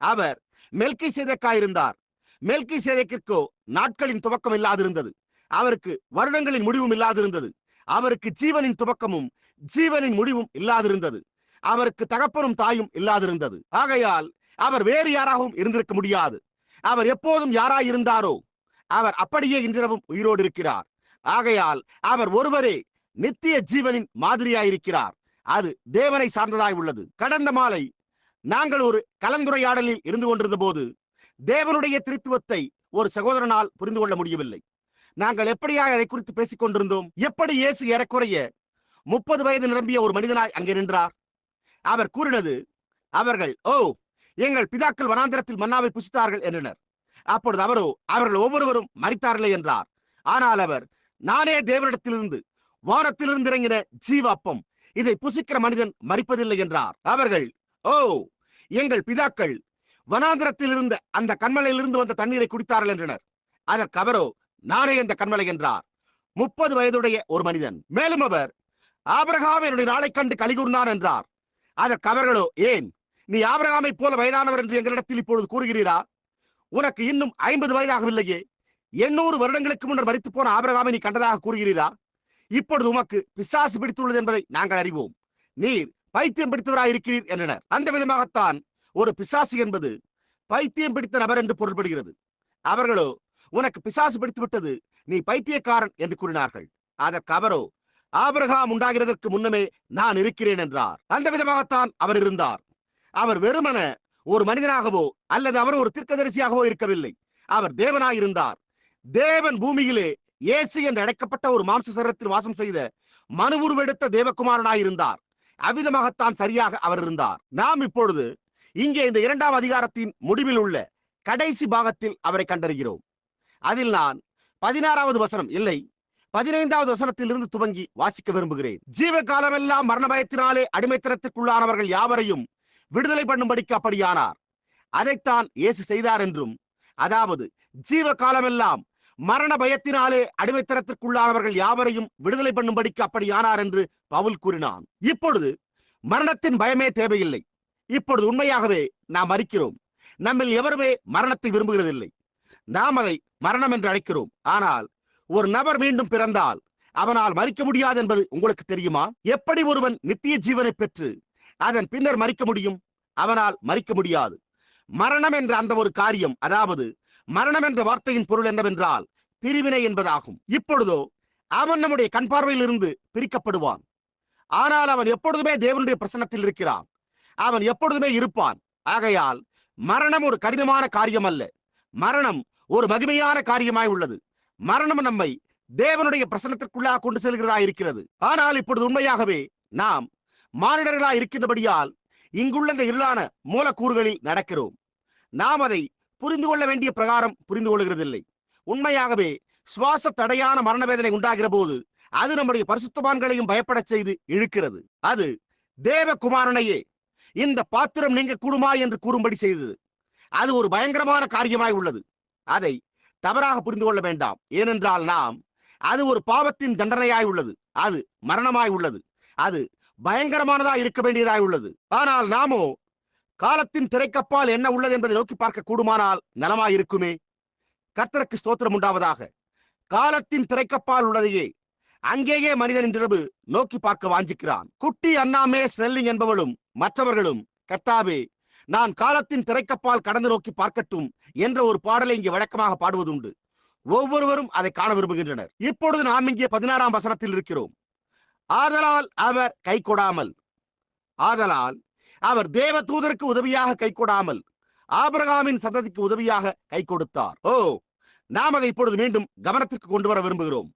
அவர் மெல்கிசேதேக்காயிருந்தார். மெல்கிசேதேக்கிற்கோ நாட்களின் துவக்கம் இல்லாதிருந்தது. அவருக்கு வருடங்களின் முடிவும் இல்லாதிருந்தது. அவருக்கு ஜீவனின் துவக்கமும் ஜீவனின் முடிவும் இல்லாதிருந்தது. அவருக்கு தகப்பனும் தாயும் இல்லாதிருந்தது. ஆகையால் அவர் வேறு யாராகவும் இருந்திருக்க முடியாது. அவர் எப்போதும் யாராயிருந்தாரோ அவர் அப்படியே இன்றிரவும் உயிரோடு இருக்கிறார். ஆகையால் அவர் ஒருவரே நித்திய ஜீவனின் மாதிரியாயிருக்கிறார். அது தேவனை சார்ந்ததாய் உள்ளது. கடந்த மாலை நாங்கள் ஒரு கலந்துரையாடலில் இருந்து கொண்டிருந்த போது தேவனுடைய திருத்துவத்தை ஒரு சகோதரனால் புரிந்து கொள்ள முடியவில்லை. நாங்கள் எப்படியாக அதை குறித்து பேசிக் கொண்டிருந்தோம். எப்படி இயேசு ஏறக்குறைய 30 வயது நிரம்பிய ஒரு மனிதனாய் அங்கே நின்றார். அவர் கூறினது, அவர்கள் எங்கள் பிதாக்கள் வனாந்திரத்தில் மன்னாவை புசித்தார்கள் என்றனர். அப்பொழுது அவர்கள் ஒவ்வொருவரும் மரித்தார்களே என்றார். ஆனால் அவர், நானே தேவனிடத்திலிருந்து வானத்திலிருந்து இறங்கின ஜீவ அப்பம், இதை புசிக்கிற மனிதன் மரிப்பதில்லை என்றார். அவர்கள், எங்கள் பிதாக்கள் வனாந்திரத்தில் இருந்த அந்த கண்மலையிலிருந்து வந்த தண்ணீரை குடித்தார்கள் என்றனர். அதற்கு அவரோ, நானே அந்த கண்மலை என்றார். 30 வயதுடைய ஒரு மனிதன். மேலும் அவர், ஆபிரகாம் என்னுடைய நாளை கண்டு கலிகூர்ந்தான் என்றார். அதற்கு அவர்களோ, ஏன், நீ ஆபிரகாமை போல வயதானவர் என்று எங்களிடத்தில் இப்பொழுது கூறுகிறீரா? உனக்கு இன்னும் 50 வயதாகவில்லையே. 800 வருடங்களுக்கு முன்னர் மரித்து போன ஆபிரகாமை நீ கண்டதாக கூறுகிறீரா? இப்பொழுது உமக்கு பிசாசு பிடித்துள்ளது என்பதை நாங்கள் அறிவோம். நீர் பைத்தியம் பிடித்தவராயிருக்கிறீர் என்றனர். அந்த விதமாகத்தான் ஒரு பிசாசு என்பது பைத்தியம் பிடித்த நபர் என்று பொருள்படுகிறது. அவர்களோ, உனக்கு பிசாசு பிடித்து விட்டது, நீ பைத்தியக்காரன் என்று கூறினார்கள். அதற்கு அவரோ, ஆபிரகாம் உண்டாகிறதற்கு முன்னமே நான் இருக்கிறேன் என்றார். அந்த விதமாகத்தான் அவர் இருந்தார். அவர் வெறுமன ஒரு மனிதனாகவோ அல்லது அவர் ஒரு தீர்க்கதரிசியாகவோ இருக்கவில்லை. அவர் தேவனாயிருந்தார். தேவன் பூமியிலே இயேசு என்று அழைக்கப்பட்ட ஒரு மாம்ச சரீரத்தில் வாசம் செய்த மனு உருவெடுத்த தேவகுமாரனாயிருந்தார். அவ்விதமாகத்தான் சரியாக அவர் இருந்தார். நாம் இப்பொழுது இங்கே இந்த 2ஆம் அதிகாரத்தின் முடிவில் உள்ள கடைசி பாகத்தில் அவரை கண்டறிகிறோம். அதில் நான் 16வது வசனம் இல்லை 15வது வசனத்திலிருந்து துவங்கி வாசிக்க விரும்புகிறேன். ஜீவ காலமெல்லாம் மரண பயத்தினாலே அடிமைத்தனத்திற்குள்ளானவர்கள் யாவரையும் விடுதலை பண்ணும்படிக்கு அப்படியானார். அதைத்தான் இயேசு செய்தார் என்றும், அதாவது ஜீவ காலமெல்லாம் மரண பயத்தினாலே அடிமைத்தனத்திற்குள்ளானவர்கள் யாவரையும் விடுதலை பண்ணும்படிக்கு அப்படியானார் என்று பவுல் கூறினான். இப்பொழுது மரணத்தின் பயமே தேவையில்லை. இப்பொழுது உண்மையாகவே நாம் மரிக்கிறோம். நம்மில் எவருமே மரணத்தை விரும்புகிறதில்லை. நாம் அதை மரணம் என்று அழைக்கிறோம். ஆனால் ஒரு நபர் மீண்டும் பிறந்தால் அவனால் மரிக்க முடியாது என்பது உங்களுக்கு தெரியுமா? எப்படி ஒருவன் நித்திய ஜீவனை பெற்று அதன் பின்னர் மரிக்க முடியும்? அவனால் மரிக்க முடியாது. மரணம் என்ற அந்த ஒரு காரியம், அதாவது மரணம் என்ற வார்த்தையின் பொருள் என்னவென்றால் பிரிவினை என்பதாகும். இப்பொழுதோ அவன் நம்முடைய கண் பார்வையில் இருந்து பிரிக்கப்படுவான். ஆனால் அவன் எப்பொழுதுமே தேவனுடைய பிரசன்னத்தில் இருக்கிறான். அவன் எப்பொழுதுமே இருப்பான். ஆகையால் மரணம் ஒரு கடினமான காரியம் அல்ல. மரணம் ஒரு மகிமையான காரியமாய் உள்ளது. மரணம் நம்மை தேவனுடைய பிரசன்னத்திற்குள்ளாக கொண்டு செல்கிறதா இருக்கிறது. ஆனால் இப்பொழுது உண்மையாகவே நாம் மானிடர்களாய் இருக்கின்றபடியால் இங்குள்ள இந்த இருளான மூலக்கூறுகளில் நடக்கிறோம். நாம் அதை புரிந்து கொள்ள வேண்டிய பிரகாரம் புரிந்து கொள்கிறதில்லை. உண்மையாகவே சுவாச தடையான மரண வேதனை உண்டாகிற போது அது நம்முடைய பரிசுத்தவான்களையும் பயப்படச் செய்து இழுக்கிறது. அது தேவகுமாரனையே இந்த பாத்திரம் நீங்க கூடுமா என்று கூறும்படி செய்தது. அது ஒரு பயங்கரமான காரியமாய் உள்ளது. அதை தவறாக புரிந்து கொள்ள வேண்டாம். ஏனென்றால் அது ஒரு பாவத்தின் தண்டனையாய் உள்ளது. அது மரணமாய் உள்ளது. அது பயங்கரமானதாய் இருக்க வேண்டியதாய் உள்ளது. ஆனால் நாமோ காலத்தின் திரைக்கப்பால் என்ன உள்ளது என்பதை நோக்கி பார்க்க கூடுமானால் நலமாய் இருக்குமே. கர்த்தருக்கு ஸ்தோத்திரம் உண்டாவதாக. காலத்தின் திரைக்கப்பால் உள்ளதையே அங்கேயே மனிதன் இன்றிரவு நோக்கி பார்க்க வாஞ்சிக்கிறான். குட்டி அண்ணாமே ஸ்னெல்லிங் என்பவளும் மற்றவர்களும், கர்த்தாவே, நான் காலத்தின் திரைக்கப்பால் கடந்து நோக்கி பார்க்கட்டும் என்ற ஒரு பாடலை இங்கே வழக்கமாக பாடுவதுண்டு. ஒவ்வொருவரும் அதை காண விரும்புகின்றனர். இப்பொழுது நாம் இங்கே 16ஆம் வசனத்தில் இருக்கிறோம். ஆதலால் அவர் கை கொடாமல், ஆதலால் அவர் தேவ தூதருக்கு உதவியாக கை கொடாமல் ஆபிரகாமின் சந்ததிக்கு உதவியாக கை கொடுத்தார். நாம் அதை இப்பொழுது மீண்டும் கவனத்திற்கு கொண்டு வர விரும்புகிறோம்.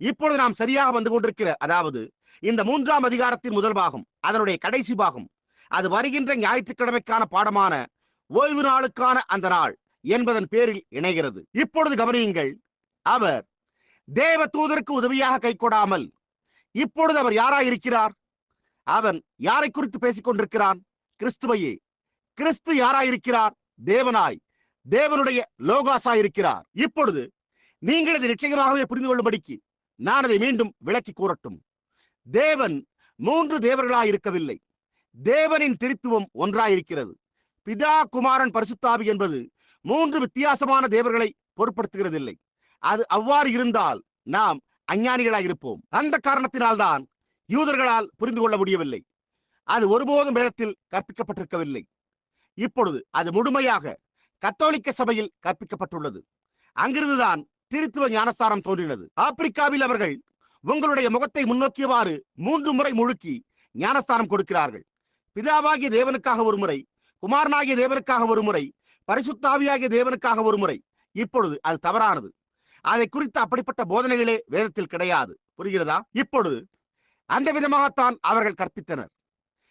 இப்பொழுது நாம் சரியாக வந்து கொண்டிருக்கிற, அதாவது இந்த 3ஆம் அதிகாரத்தின் முதல் பாகம், அதனுடைய கடைசி பாகம், அது வருகின்ற ஞாயிற்றுக்கிழமைக்கான பாடமான ஓய்வு நாளுக்கான அந்த நாள் என்பதன் பேரில் இணைகிறது. இப்பொழுது கவனியுங்கள், அவர் தேவ தூதருக்கு உதவியாக கை கொடாமல் இப்பொழுது அவர் யாராயிருக்கிறார்? அவன் யாரை குறித்து பேசிக் கொண்டிருக்கிறான்? கிறிஸ்துவையே. கிறிஸ்து யாராயிருக்கிறார்? தேவனாய், தேவனுடைய லோகாசாயிருக்கிறார். இப்பொழுது நீங்கள் இதை நிச்சயமாகவே புரிந்து கொள்ளும்படிக்கு நான் அதை மீண்டும் விளக்கி கூறட்டும். தேவன் 3 தேவர்களாயிருக்கவில்லை. தேவனின் திரித்துவம் ஒன்றாயிருக்கிறது. பிதா, குமாரன், பரிசுத்தாவி என்பது 3 வித்தியாசமான தேவர்களை பொருட்படுத்துகிறதில்லை. அது அவ்வாறு இருந்தால் நாம் அஞ்ஞானிகளாயிருப்போம். அந்த காரணத்தினால்தான் யூதர்களால் புரிந்து கொள்ள முடியவில்லை. அது ஒருபோதும் வேதத்தில் கற்பிக்கப்பட்டிருக்கவில்லை. இப்பொழுது அது முழுமையாக கத்தோலிக்க சபையில் கற்பிக்கப்பட்டுள்ளது. அங்கிருந்துதான் திருத்துவ ஞானஸ்தானம் தோன்றினது. ஆப்பிரிக்காவில் அவர்கள் உங்களுடைய முகத்தை முன்னோக்கியவாறு 3 முறை முழுக்கி ஞானஸ்தானம் கொடுக்கிறார்கள். பிதாவாகிய தேவனுக்காக ஒரு முறை, குமாரனாகிய தேவனுக்காக ஒரு முறை, பரிசுத்தாவியாகிய தேவனுக்காக ஒரு முறை. இப்பொழுது அது தவறானது. அதை குறித்த அப்படிப்பட்ட போதனைகளே வேதத்தில் கிடையாது. புரிகிறதா? இப்பொழுது அந்த விதமாகத்தான் அவர்கள் கற்பித்தனர்.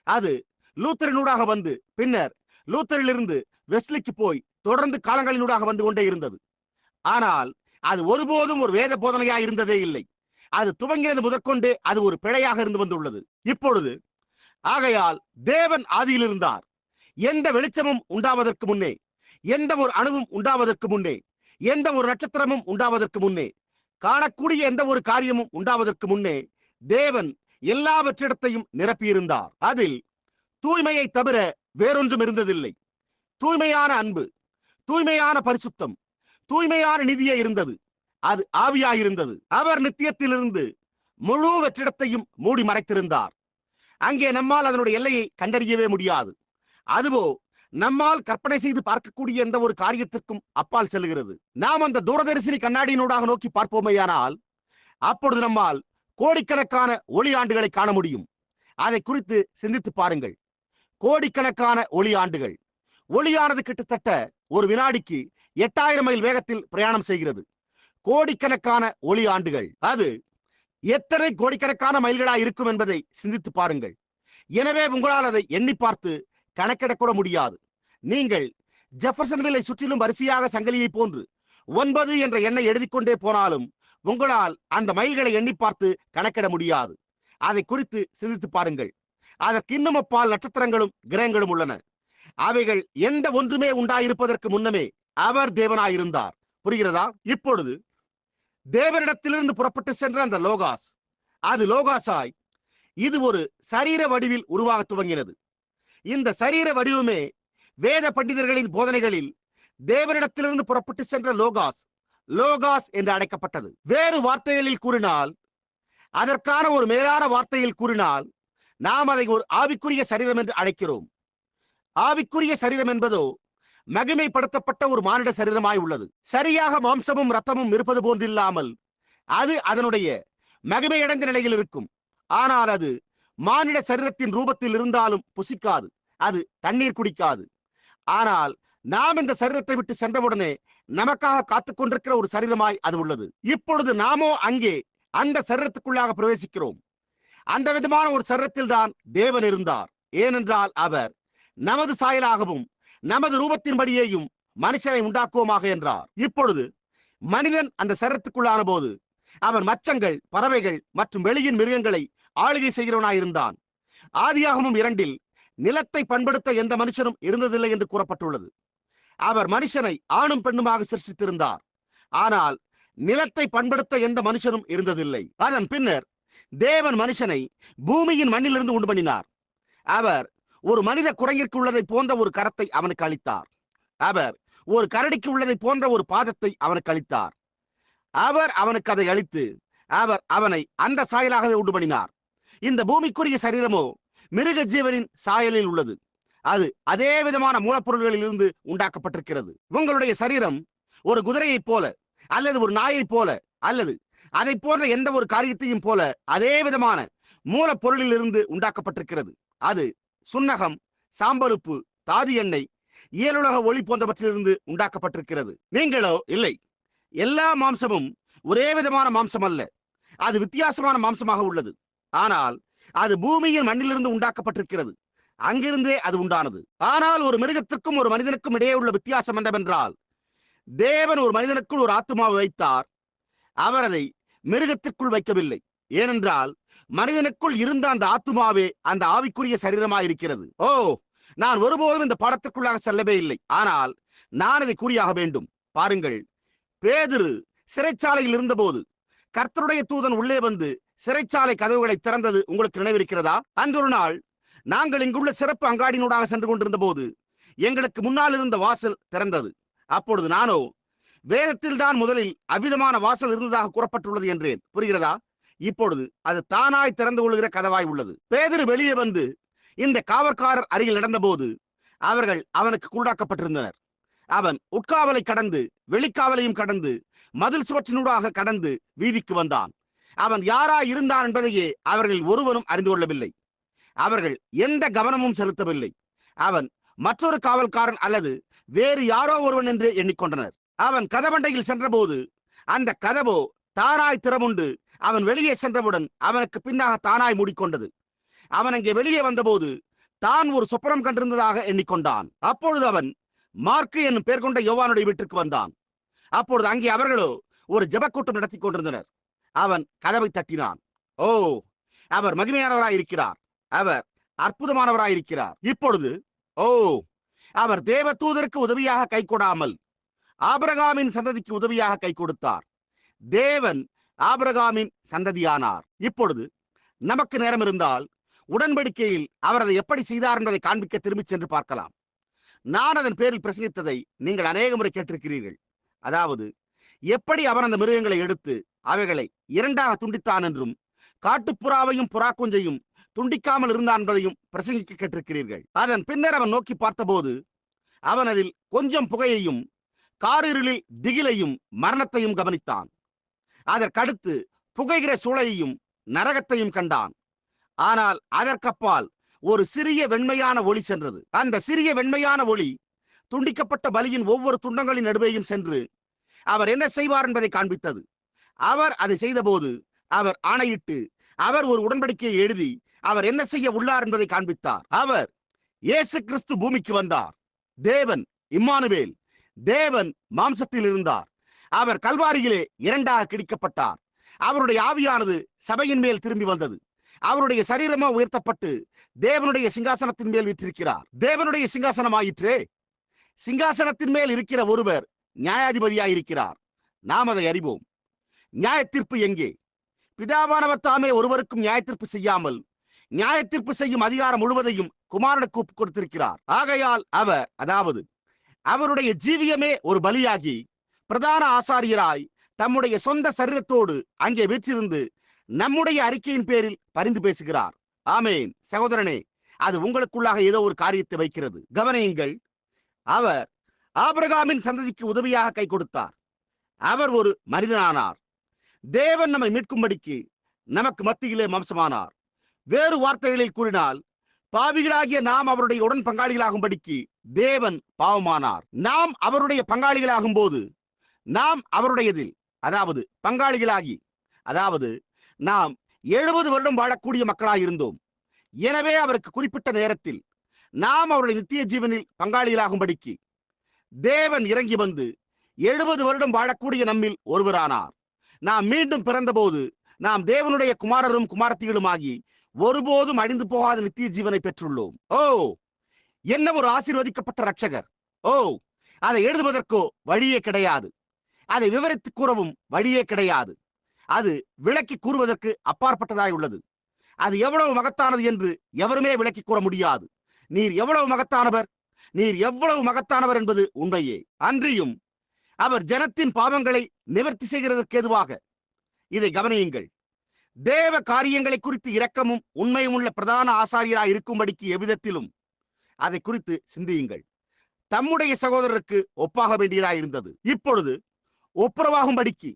அது லூத்தரினூடாக வந்து பின்னர் லூத்தரிலிருந்து வெஸ்லிக்கு போய் தொடர்ந்து காலங்களினூடாக வந்து கொண்டே இருந்தது. ஆனால் அது ஒருபோதும் ஒரு வேத போதனையாக இருந்ததே இல்லை. அது துவங்கினது முதற்கொண்டே அது ஒரு பிழையாக இருந்து வந்துள்ளது. இப்பொழுது ஆகையால் தேவன் ஆதியில் இருந்தார். எந்த வெளிச்சமும் உண்டாவதற்கு முன்னே, எந்த ஒரு அணுவும் உண்டாவதற்கு முன்னே, எந்த ஒரு நட்சத்திரமும் உண்டாவதற்கு முன்னே, காணக்கூடிய எந்த ஒரு காரியமும் உண்டாவதற்கு முன்னே தேவன் எல்லாவற்றிடத்தையும் நிரப்பியிருந்தார். அதில் தூய்மையை தவிர வேறொன்றும் இருந்ததில்லை. தூய்மையான அன்பு, தூய்மையான பரிசுத்தம், தூய்மையான நிதியே இருந்தது. அது ஆவியாயிருந்தது. அவர் நித்தியத்திலிருந்து முழு வெற்றிடத்தையும் மூடி மறைத்திருந்தார். அங்கே நம்மால் அதனுடைய எல்லையை கண்டறியவே முடியாது. அதுவோ நம்மால் கற்பனை செய்து பார்க்கக்கூடிய எந்த ஒரு காரியத்திற்கும் அப்பால் செல்கிறது. நாம் அந்த தூரதரிசினி கண்ணாடியினூடாக நோக்கி பார்ப்போமேயானால் அப்பொழுது நம்மால் கோடிக்கணக்கான ஒளி ஆண்டுகளை காண முடியும். அதை குறித்து சிந்தித்து பாருங்கள். கோடிக்கணக்கான ஒளி ஆண்டுகள். ஒளியானது கிட்டத்தட்ட ஒரு வினாடிக்கு 8000 மைல் வேகத்தில் பிரயாணம் செய்கிறது. கோடிக்கணக்கான ஒளி ஆண்டுகள். அது எத்தனை கோடிக்கணக்கான மைல்களாக இருக்கும் என்பதை சிந்தித்து பாருங்கள். எனவே உங்களால் அதை எண்ணி பார்த்து கணக்கிடக்கூட முடியாது. நீங்கள் ஜெஃபர்சன்வில்லை சுற்றிலும் வரிசையாக சங்கிலியை போன்று 9 என்ற எண்ணை எழுதிக்கொண்டே போனாலும் உங்களால் அந்த மைல்களை எண்ணி பார்த்து கணக்கிட முடியாது. அதை குறித்து சிந்தித்து பாருங்கள். அதற்கு இன்னும் அப்பால் நட்சத்திரங்களும் கிரகங்களும் உள்ளன. அவைகள் எந்த ஒன்றுமே உண்டாயிருப்பதற்கு முன்னமே அவர் தேவனாயிருந்தார். புரிகிறதா? இப்பொழுது தேவனிடத்திலிருந்து புறப்பட்டு சென்ற அந்த லோகாஸ், அது லோகாசாய் இது ஒரு சரீர வடிவில் உருவாக துவங்கினது. இந்த சரீர வடிவமே வேத பண்டிதர்களின் போதனைகளில் தேவனிடத்திலிருந்து புறப்பட்டு சென்ற லோகாஸ், லோகாஸ் என்று அழைக்கப்பட்டது. வேறு வார்த்தைகளில் கூறினால், அதற்கான ஒரு மேலான வார்த்தையில் கூறினால், நாம் அதை ஒரு ஆவிக்குரிய சரீரம் என்று அழைக்கிறோம். ஆவிக்குரிய சரீரம் என்பதோ மகிமைப்படுத்தப்பட்ட ஒரு மானிட சரீரமாய் உள்ளது. சரியாக மாம்சமும் இரத்தமும் இருப்பது போன்றில்லாமல் அது அதனுடைய மகிமையடைந்த நிலையில் இருக்கும். ஆனால் அது மானிட சரீரத்தின் ரூபத்தில் இருந்தாலும் புசிக்காது, அது தண்ணீர் குடிக்காது. ஆனால் நாம் இந்த சரீரத்தை விட்டு சென்றவுடனே நமக்காக காத்துக் கொண்டிருக்கிற ஒரு சரீரமாய் அது உள்ளது. இப்பொழுது நாமோ அங்கே அந்த சரீரத்துக்குள்ளாக பிரவேசிக்கிறோம். அந்த விதமான ஒரு சரீரத்தில் தான் தேவன் இருந்தார். ஏனென்றால் அவர் நமது சாயலாகவும் நமது ரூபத்தின்படியேயும் மனுஷனை உண்டாக்குவோமாக என்றார். இப்பொழுது மனிதன் அந்த சரீரத்துக்குள்ளான போது அவன் மச்சங்கள், பறவைகள் மற்றும் வெளியின் மிருகங்களை ஆளுகை செய்கிறவனாயிருந்தான். ஆதியாகமம் 2 நிலத்தை பண்படுத்த எந்த மனுஷனும் இருந்ததில்லை என்று கூறப்பட்டுள்ளது. அவர் மனுஷனை ஆணும் பெண்ணுமாக சிருஷ்டித்திருந்தார். ஆனால் நிலத்தை பண்படுத்த எந்த மனுஷனும் இருந்ததில்லை. அதன் பின்னர் தேவன் மனுஷனை பூமியின் மண்ணிலிருந்து உண்டு பண்ணினார். அவர் ஒரு மனித குரங்கிற்கு உள்ளதை போன்ற ஒரு கரத்தை அவனுக்கு அளித்தார். அவர் ஒரு கரடிக்கு உள்ளதை போன்ற ஒரு பாதத்தை அவனுக்கு அளித்தார். அவர் அவனுக்கு அதை அளித்து அவர் அவனை அந்த சாயலாகவே உண்டு பண்ணினார். இந்த பூமிக்குரிய சரீரமோ மிருக ஜீவனின் சாயலில் உள்ளது. அது அதே விதமான மூலப்பொருள்களில் இருந்து உண்டாக்கப்பட்டிருக்கிறது. உங்களுடைய சரீரம் ஒரு குதிரையைப் போல அல்லது ஒரு நாயைப் போல அல்லது அதை போன்ற எந்த ஒரு காரியத்தையும் போல அதே விதமான மூலப்பொருளில் இருந்து உண்டாக்கப்பட்டிருக்கிறது. அது சுண்ணகம், சாம்பலுப்பு, தாது எண்ணெய், இயலுலக ஒளி போன்றவற்றிலிருந்து உண்டாக்கப்பட்டிருக்கிறது. நீங்களோ இல்லை. எல்லா மாம்சமும் ஒரே விதமான மாம்சம் அல்ல. அது வித்தியாசமான மாம்சமாக உள்ளது. ஆனால் அது பூமியின் மண்ணிலிருந்து உண்டாக்கப்பட்டிருக்கிறது. அங்கிருந்தே அது உண்டானது. ஆனால் ஒரு மிருகத்திற்கும் ஒரு மனிதனுக்கும் இடையே உள்ள வித்தியாசம் என்னவென்றால், தேவன் ஒரு மனிதனுக்குள் ஒரு ஆத்துமாவை வைத்தார். அவர் அதை மிருகத்திற்குள் வைக்கவில்லை. ஏனென்றால் மனிதனுக்குள் இருந்த அந்த ஆத்துமாவே அந்த ஆவிக்குரிய சரீரமாய் இருக்கிறது. நான் ஒருபோதும் இந்த பாடத்திற்குள்ளாக செல்லவே இல்லை. ஆனால் நான் இதை கூறியாக வேண்டும். பாருங்கள், பேதுரு சிறைச்சாலையில் இருந்தபோது கர்த்தருடைய தூதன் உள்ளே வந்து சிறைச்சாலை கதவுகளை திறந்தது உங்களுக்கு நினைவிருக்கிறதா? அந்த ஒரு நாள் நாங்கள் இங்குள்ள சிறப்பு அங்காடியினூடாக சென்று கொண்டிருந்த போது எங்களுக்கு முன்னால் இருந்த வாசல் திறந்தது. அப்பொழுது நானோ, வேதத்தில் தான் முதலில் அவ்விதமான வாசல் இருந்ததாக கூறப்பட்டுள்ளது என்றேன். புரிகிறதா? இப்பொழுது அது தானாய் திறந்து கொள்கிற கதவாய் உள்ளது. பேதுரு வெளியே வந்து இந்த காவற்காரர் அருகில் நடந்தபோது அவர்கள் அவனுக்கு குருடாக்கப்பட்டிருந்தனர். அவன் உட்காவலை கடந்து வெளிக்காவலையும் கடந்து மதில் சுவற்றினூடாக கடந்து வீதிக்கு வந்தான். அவன் யாராய் இருந்தான் என்பதையே அவர்கள் ஒருவனும் அறிந்து கொள்ளவில்லை. அவர்கள் எந்த கவனமும் செலுத்தவில்லை. அவன் மற்றொரு காவல்காரன் அல்லது வேறு யாரோ ஒருவன் என்று எண்ணிக்கொண்டனர். அவன் கதவண்டையில் சென்றபோது அந்த கதவோ தானாய் திறமுண்டு அவன் வெளியே சென்றவுடன் அவனுக்கு பின்னாக தானாய் மூடிக்கொண்டது. அவன் அங்கே வெளியே வந்தபோது தான் ஒரு சொப்பனம் கண்டிருந்ததாக எண்ணிக்கொண்டான். அப்பொழுது அவன் மார்க்கு என்னும் பேர் கொண்ட யோவானுடைய வீட்டிற்கு வந்தான். அப்பொழுது அங்கே அவர்களோ ஒரு ஜெபக்கூட்டம் நடத்தி கொண்டிருந்தனர். அவன் கதவை தட்டினான். அவர் மகிமையானவராய் இருக்கிறார். அவர் அற்புதமானவராய் இருக்கிறார். இப்பொழுது அவர் தேவ தூதருக்கு உதவியாக கை கொடாமல் ஆபிரகாமின் சந்ததிக்கு உதவியாக கை கொடுத்தார். தேவன் ஆபிரகாமின் சந்ததியானார். இப்பொழுது நமக்கு நேரம் இருந்தால் உடன்படிக்கையில் அவர் அதை எப்படி செய்தார் என்பதை காண்பிக்க திரும்பி சென்று பார்க்கலாம். நான் அதன் பேரில் பிரசங்கித்ததை நீங்கள் அநேக முறை கேட்டிருக்கிறீர்கள். அதாவது, எப்படி அவன் அந்த மிருகங்களை எடுத்து அவைகளை இரண்டாக துண்டித்தான் என்றும் காட்டுப்புறாவையும் புறாக்குஞ்சையும் துண்டிக்காமல் இருந்தான் என்பதையும் பிரசங்கிக்க கேட்டிருக்கிறீர்கள். அதன் பின்னர் அவன் நோக்கி பார்த்தபோது அவன் அதில் கொஞ்சம் புகையையும் காரிருளில் திகிலையும் மரணத்தையும் கவனித்தான். அதற்கடுத்து புகைகிற சூளையையும் நரகத்தையும் கண்டான். ஆனால் அதற்கப்பால் ஒரு சிறிய வெண்மையான ஒளி சென்றது. அந்த சிறிய வெண்மையான ஒளி துண்டிக்கப்பட்ட பலியின் ஒவ்வொரு துண்டங்களின் நடுவேயும் சென்று அவர் என்ன செய்வார் என்பதை காண்பித்தது. அவர் அதை செய்தபோது அவர் ஆணையிட்டு அவர் ஒரு உடன்படிக்கையை எழுதி அவர் என்ன செய்ய உள்ளார் என்பதை காண்பித்தார். அவர் இயேசு கிறிஸ்து பூமிக்கு வந்தார். தேவன் இம்மானுவேல், தேவன் மாம்சத்தில் இருந்தார். அவர் கல்வாரியிலே இரண்டாக கிழிக்கப்பட்டார். அவருடைய ஆவியானது சபையின் மேல் திரும்பி வந்தது. அவருடைய சரீரமோ உயர்த்தப்பட்டு தேவனுடைய சிங்காசனத்தின் மேல் வீற்றிருக்கிறார். தேவனுடைய சிங்காசனமாயிற்றே. சிங்காசனத்தின் மேல் இருக்கிற ஒருவர் நியாயாதிபதியாயிருக்கிறார். நாம் அதை அறிவோம். நியாயத்தீர்ப்பு எங்கே? பிதாவானவர் தாமே ஒருவருக்கும் நியாயத்தீர்ப்பு செய்யாமல் நியாயத்தீர்ப்பு செய்யும் அதிகாரம் முழுவதையும் குமாரனுக்கு ஒப்புக் கொடுத்திருக்கிறார். ஆகையால் அவர், அதாவது அவருடைய ஜீவியமே ஒரு பலியாகி பிரதான ஆசாரியராய் தம்முடைய சொந்த சரீரத்தோடு அங்கே வீற்றிருந்து நம்முடைய அறிக்கையின் பேரில் பரிந்து பேசுகிறார். ஆமேன். சகோதரனே, அது உங்களுக்குள்ளாக ஏதோ ஒரு காரியத்தை வைக்கிறது. கவனியுங்கள். அவர் ஆபிரகாமின் சந்ததிக்கு உதவியாக கை கொடுத்தார். அவர் ஒரு மனிதனானார். தேவன் நம்மை மீட்கும்படிக்கு நமக்கு மத்தியிலே மாம்சமானார். வேறு வார்த்தைகளில் கூறினால், பாவிகளாகிய நாம் அவருடைய உடன் பங்காளிகளாகும்படிக்கு தேவன் பாவமானார். நாம் அவருடைய பங்காளிகளாகும் போது நாம் அவருடையதில், அதாவது பங்காளிகளாகி, அதாவது நாம் 70 வருடம் வாழக்கூடிய மக்களாக இருந்தோம். எனவே அவருக்கு குறிப்பிட்ட நேரத்தில் நாம் அவருடைய நித்திய ஜீவனில் பங்காளிகளாகும்படிக்கு தேவன் இறங்கி வந்து 70 வருடம் வாழக்கூடிய நம்மில் ஒருவரானார். நாம் மீண்டும் பிறந்தபோது நாம் தேவனுடைய குமாரரும் குமாரத்திகளுமாகி ஒருபோதும் அழிந்து போகாத நித்திய ஜீவனை பெற்றுள்ளோம். என்ன ஒரு ஆசீர்வதிக்கப்பட்ட ரட்சகர்! அதை எழுதுவதற்கோ வழியே கிடையாது. அதை விவரித்து கூறவும் வழியே கிடையாது. அது விளக்கி கூறுவதற்கு அப்பாற்பட்டதாய் உள்ளது. அது எவ்வளவு மகத்தானது என்று எவருமே விளக்கி கூற முடியாது. நீர் எவ்வளவு மகத்தானவர், நீர் எவ்வளவு மகத்தானவர் என்பது உண்மையே. அன்றியும் அவர் ஜனத்தின் பாவங்களை நிவர்த்தி செய்கிறதற்கு ஏதுவாக, இதை கவனியுங்கள், தேவ காரியங்களை குறித்து இரக்கமும் உண்மையும் உள்ள பிரதான ஆசாரியராய் இருக்கும்படிக்கு எவ்விதத்திலும் அதை குறித்து சிந்தியுங்கள். தம்முடைய சகோதரருக்கு ஒப்பாக வேண்டியதாய் இருந்தது. இப்பொழுது ஒப்புரவாகும்படிக்கு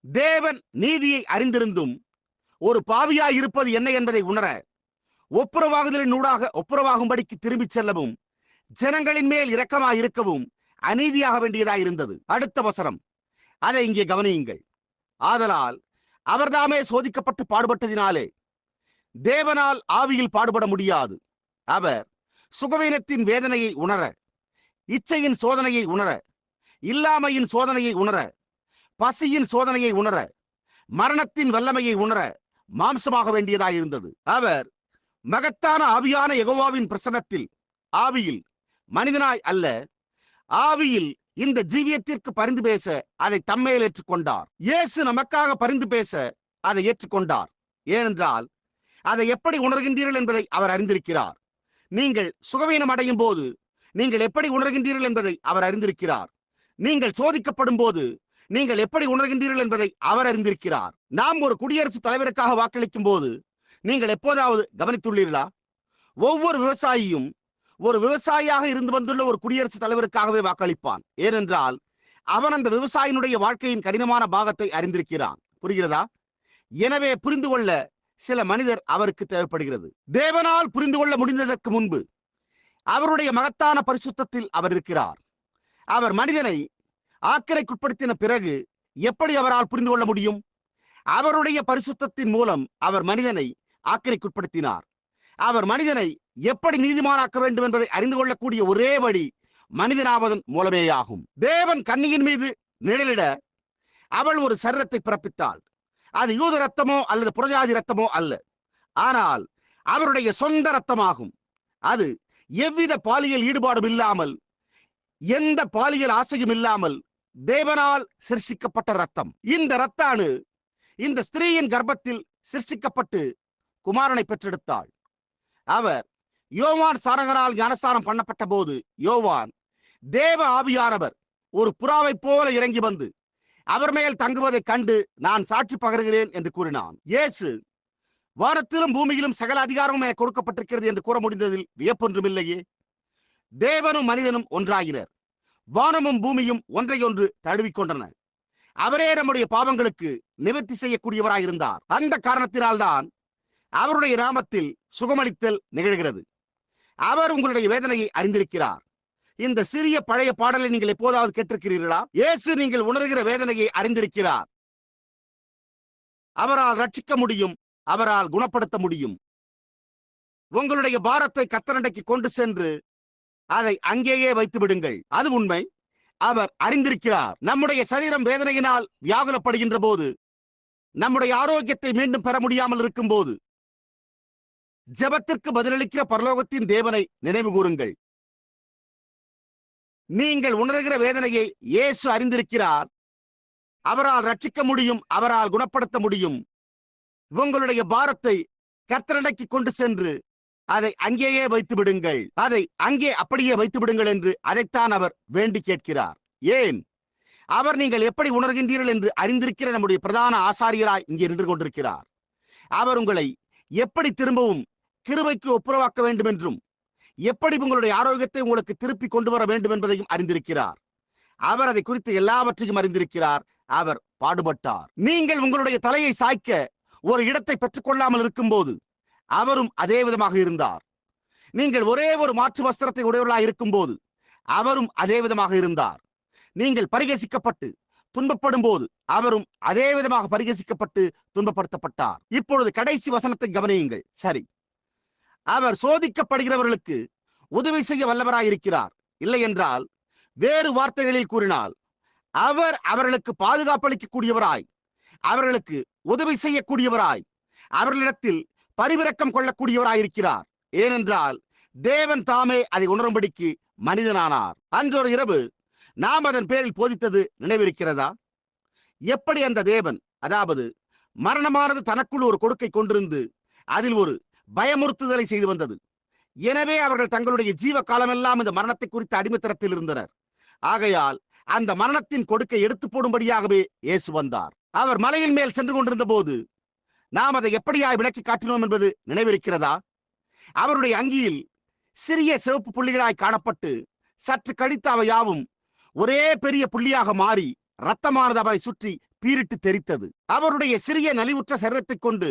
தேவன் நீதியை அறிந்திருந்தும் ஒரு பாவியாய் இருப்பது என்ன என்பதை உணர ஒப்புரவாகுதலின் ஊடாக ஒப்புரவாகும்படிக்கு திரும்பி செல்லவும் ஜனங்களின் மேல் இரக்கமாய் இருக்கவும் அநீதியாக வேண்டியதாய் இருந்தது. அடுத்த வசனம், அதை இங்கே கவனியுங்கள். ஆதலால் அவர்தாமே சோதிக்கப்பட்டு பாடுபட்டதினாலே தேவனால் ஆவியில் பாடுபட முடியாது. அவர் சுகவீனத்தின் வேதனையை உணர, இச்சையின் சோதனையை உணர, இல்லாமையின் சோதனையை உணர, பசியின் சோதனையை உணர, மரணத்தின் வல்லமையை உணர மாம்சமாக வேண்டியதாயிருந்தது. அவர் மகத்தான ஆவியான யெகோவாவின் பிரசன்னத்தில், ஆவியில், மனிதனாய் அல்ல, ஆவியில் இந்த ஜீவியத்திற்கு பரிந்து பேச அதை தம்மேல் ஏற்றுக்கொண்டார். இயேசு நமக்காக பரிந்து பேச அதை ஏற்றுக்கொண்டார். ஏனென்றால் அதை எப்படி உணர்கின்றீர்கள் என்பதை அவர் அறிந்திருக்கிறார். நீங்கள் சுகவீனம் அடையும் போது நீங்கள் எப்படி உணர்கின்றீர்கள் என்பதை அவர் அறிந்திருக்கிறார். நீங்கள் சோதிக்கப்படும் போது நீங்கள் எப்படி உணர்கின்றீர்கள் என்பதை அவர் அறிந்திருக்கிறார். நாம் ஒரு குடியரசுத் தலைவருக்காக வாக்களிக்கும் போது நீங்கள் எப்போதாவது கவனித்துள்ளீர்களா? ஒவ்வொரு விவசாயியும் ஒரு விவசாயியாக இருந்து வந்துள்ள ஒரு குடியரசுத் தலைவருக்காகவே வாக்களிப்பான். ஏனென்றால் அவன் அந்த விவசாயினுடைய வாழ்க்கையின் கடினமான பாகத்தை அறிந்திருக்கிறான். புரிகிறதா? எனவே புரிந்து கொள்ள சில மனிதர் அவருக்கு தேவைப்படுகிறது. தேவனால் புரிந்து கொள்ள முடிந்ததற்கு முன்பு அவருடைய மகத்தான பரிசுத்தத்தில் அவர் இருக்கிறார். அவர் மனிதனை ஆக்கிரைக்குட்படுத்தின பிறகு எப்படி அவரால் புரிந்து கொள்ள முடியும்? அவருடைய பரிசுத்தத்தின் மூலம் அவர் மனிதனை ஆக்கிரைக்குட்படுத்தினார். அவர் மனிதனை எப்படி நீதிமானாக்க வேண்டும் என்பதை அறிந்து கொள்ளக்கூடிய ஒரே வழி மனிதனாவதன் மூலமேயாகும். தேவன் கன்னியின் மீது நிழலிட அவள் ஒரு சரீரத்தை பிறப்பித்தாள். அது யூத ரத்தமோ அல்லது புறஜாதி ரத்தமோ அல்ல, ஆனால் அவருடைய சொந்த ரத்தமாகும். அது எவ்வித பாலியல் ஈடுபாடும் இல்லாமல், எந்த பாலியல் ஆசையும் இல்லாமல் தேவனால் சிருஷ்டிக்கப்பட்ட ரத்தம். இந்த ரத்தானு இந்த ஸ்திரீயின் கர்ப்பத்தில் சிருஷ்டிக்கப்பட்டு குமாரனை பெற்றெடுத்தாள். அவர் யோவான் சாரங்கரால் ஞானஸ்தானம் பண்ணப்பட்ட போது யோவான் தேவ ஆவியானவர் ஒரு புறாவை போல இறங்கி வந்து அவர் மேல் தங்குவதை கண்டு நான் சாட்சி பகர்கிறேன் என்று கூறினான். இயேசு வானத்திலும் பூமியிலும் சகல அதிகாரமும் எனக்கு கொடுக்கப்பட்டிருக்கிறது என்று கூற முடிந்ததில் வியப்பொன்றுமில்லையே. தேவனும் மனிதனும் ஒன்றாகினர். வானமும் பூமியும் ஒன்றையொன்று தழுவிக்கொண்டன. அவரே நம்முடைய பாவங்களுக்கு நிவர்த்தி செய்யக்கூடியவராயிருந்தார். அந்த காரணத்தினால்தான் அவருடைய நாமத்தில் சுகமளித்தல் நிகழ்கிறது. அவர் உங்களுடைய வேதனையை அறிந்திருக்கிறார். இந்த சிறிய பழைய பாடலை நீங்கள் எப்போதாவது கேட்டிருக்கிறீர்களா? இயேசு நீங்கள் உணர்கிற வேதனையை அறிந்திருக்கிறார். அவரால் ரட்சிக்க முடியும், அவரால் குணப்படுத்த முடியும். உங்களுடைய பாரத்தை கர்த்தரண்டைக்கு கொண்டு சென்று அதை அங்கேயே வைத்து விடுங்கள். அது உண்மை. அவர் அறிந்திருக்கிறார். நம்முடைய சரீரம் வேதனையினால் வியாகுலப்படுகின்ற போது, நம்முடைய ஆரோக்கியத்தை மீண்டும் பெற முடியாமல் இருக்கும் போது, ஜெபத்திற்கு பதிலளிக்கிற பரலோகத்தின் தேவனை நினைவு கூறுங்கள். நீங்கள் உணர்கிற வேதனையை இயேசு அறிந்திருக்கிறார். அவரால் ரட்சிக்க முடியும், அவரால் குணப்படுத்த முடியும். உங்களுடைய பாரத்தை கர்த்தரண்டைக்கு கொண்டு சென்று அதை அங்கேயே வைத்து விடுங்கள். அதை அங்கே அப்படியே வைத்து விடுங்கள் என்று அதைத்தான் அவர் வேண்டி கேட்கிறார். ஏன்? அவர் நீங்கள் எப்படி உணர்கின்றீர்கள் என்று அறிந்திருக்கிற நம்முடைய பிரதான ஆசாரியராய் இங்கே நின்று கொண்டிருக்கிறார். அவர் உங்களை எப்படி திரும்பவும் கிருபைக்கு ஒப்புரவாக்க வேண்டும் என்றும், எப்படி உங்களுடைய ஆரோக்கியத்தை உங்களுக்கு திருப்பி கொண்டு வர வேண்டும் என்பதையும் அறிந்திருக்கிறார். அவர் அதை குறித்து எல்லாவற்றையும் அறிந்திருக்கிறார். அவர் பாடுபட்டார். நீங்கள் உங்களுடைய தலையை சாய்க்க ஒரு இடத்தை பெற்றுக் கொள்ளாமல் இருக்கும் போது அவரும் அதே விதமாக இருந்தார். நீங்கள் ஒரே ஒரு மாற்று வஸ்திரத்தை உடையவர்களாக இருக்கும் போது அவரும் அதே விதமாக இருந்தார். நீங்கள் பரிகசிக்கப்பட்டு துன்பப்படும் போது அவரும் அதே விதமாக பரிகசிக்கப்பட்டு துன்பப்படுத்தப்பட்டார். இப்பொழுது கடைசி வசனத்தை கவனியுங்கள். சரி, அவர் சோதிக்கப்படுகிறவர்களுக்கு உதவி செய்ய வல்லவராயிருக்கிறார். இல்லை என்றால், வேறு வார்த்தைகளில் கூறினால், அவர் அவர்களுக்கு பாதுகாப்பளிக்கக்கூடியவராய், அவர்களுக்கு உதவி செய்யக்கூடியவராய், அவர்களிடத்தில் பரிவிரக்கம் கொள்ளக்கூடியவராயிருக்கிறார். ஏனென்றால் தேவன் தாமே அதை உணரும்படிக்கு மனிதனானார். அன்றொரு இரவு நாம் அதன் பேரில் போதித்தது நினைவிருக்கிறதா? எப்படி அந்த தேவன், அதாவது மரணமானது தனக்குள் ஒரு கொடுக்கை கொண்டிருந்து அதில் ஒரு பயமுறுத்துதலை செய்து வந்தது. எனவே அவர்கள் தங்களுடைய ஜீவ காலமெல்லாம் இந்த மரணத்தை குறித்த அடிமைத்தனத்தில் இருந்தனர். ஆகையால் அந்த மரணத்தின் கொடுக்கை எடுத்து போடும்படியாகவே இயேசு வந்தார். அவர் மலையின் மேல் சென்று கொண்டிருந்த போது நாம் அதை எப்படியாய் விளக்கி காட்டினோம் என்பது நினைவிருக்கிறதா? அவருடைய அங்கியில் சிறிய சிவப்பு புள்ளிகளாய் காணப்பட்டு சற்று கழித்து அவை யாவும் ஒரே பெரிய புள்ளியாக மாறி இரத்தமானது அவரை சுற்றி பீரிட்டு தெரித்தது. அவருடைய சிறிய நலிவுற்ற சரீரத்தை கொண்டு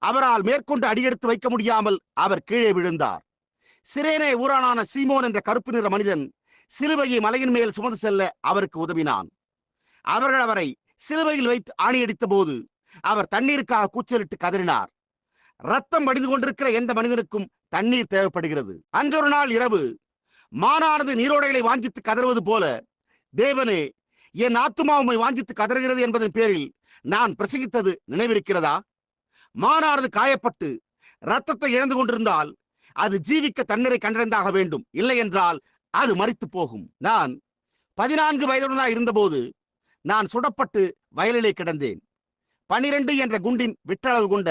அவரால் மேற்கொண்டு அடியெடுத்து வைக்க முடியாமல் அவர் கீழே விழுந்தார். சிரேனே ஊரானான சீமோன் என்ற கருப்பு நிற மனிதன் சிலுவையை மலையின் மேல் சுமந்து செல்ல அவருக்கு உதவினான். அவர்கள் அவரை சிலுவையில் வைத்து ஆணியடித்த போது அவர் தண்ணீருக்காக கூச்சலிட்டு கதறினார். ரத்தம் வடிந்து கொண்டிருக்கிற எந்த மனிதனுக்கும் தண்ணீர் தேவைப்படுகிறது. அன்றொரு நாள் இரவு மானானது நீரோடைகளை வாஞ்சித்து கதறுவது போல, தேவனே, என் ஆத்துமா உம்மை வாஞ்சித்து கதறுகிறது என்பதன் பேரில் நான் பிரசங்கித்தது நினைவிருக்கிறதா? மானானது காயப்பட்டு ரத்தத்தை இழந்து கொண்டிருந்தால் அது ஜீவிக்க தண்ணீரை கண்டறிந்தாக வேண்டும், இல்லை என்றால் அது மரித்து போகும். நான் 14 வயதுடனாய் இருந்தபோது நான் சுடப்பட்டு வயலிலே கிடந்தேன். 12 என்ற குண்டின் விற்றளவு கொண்ட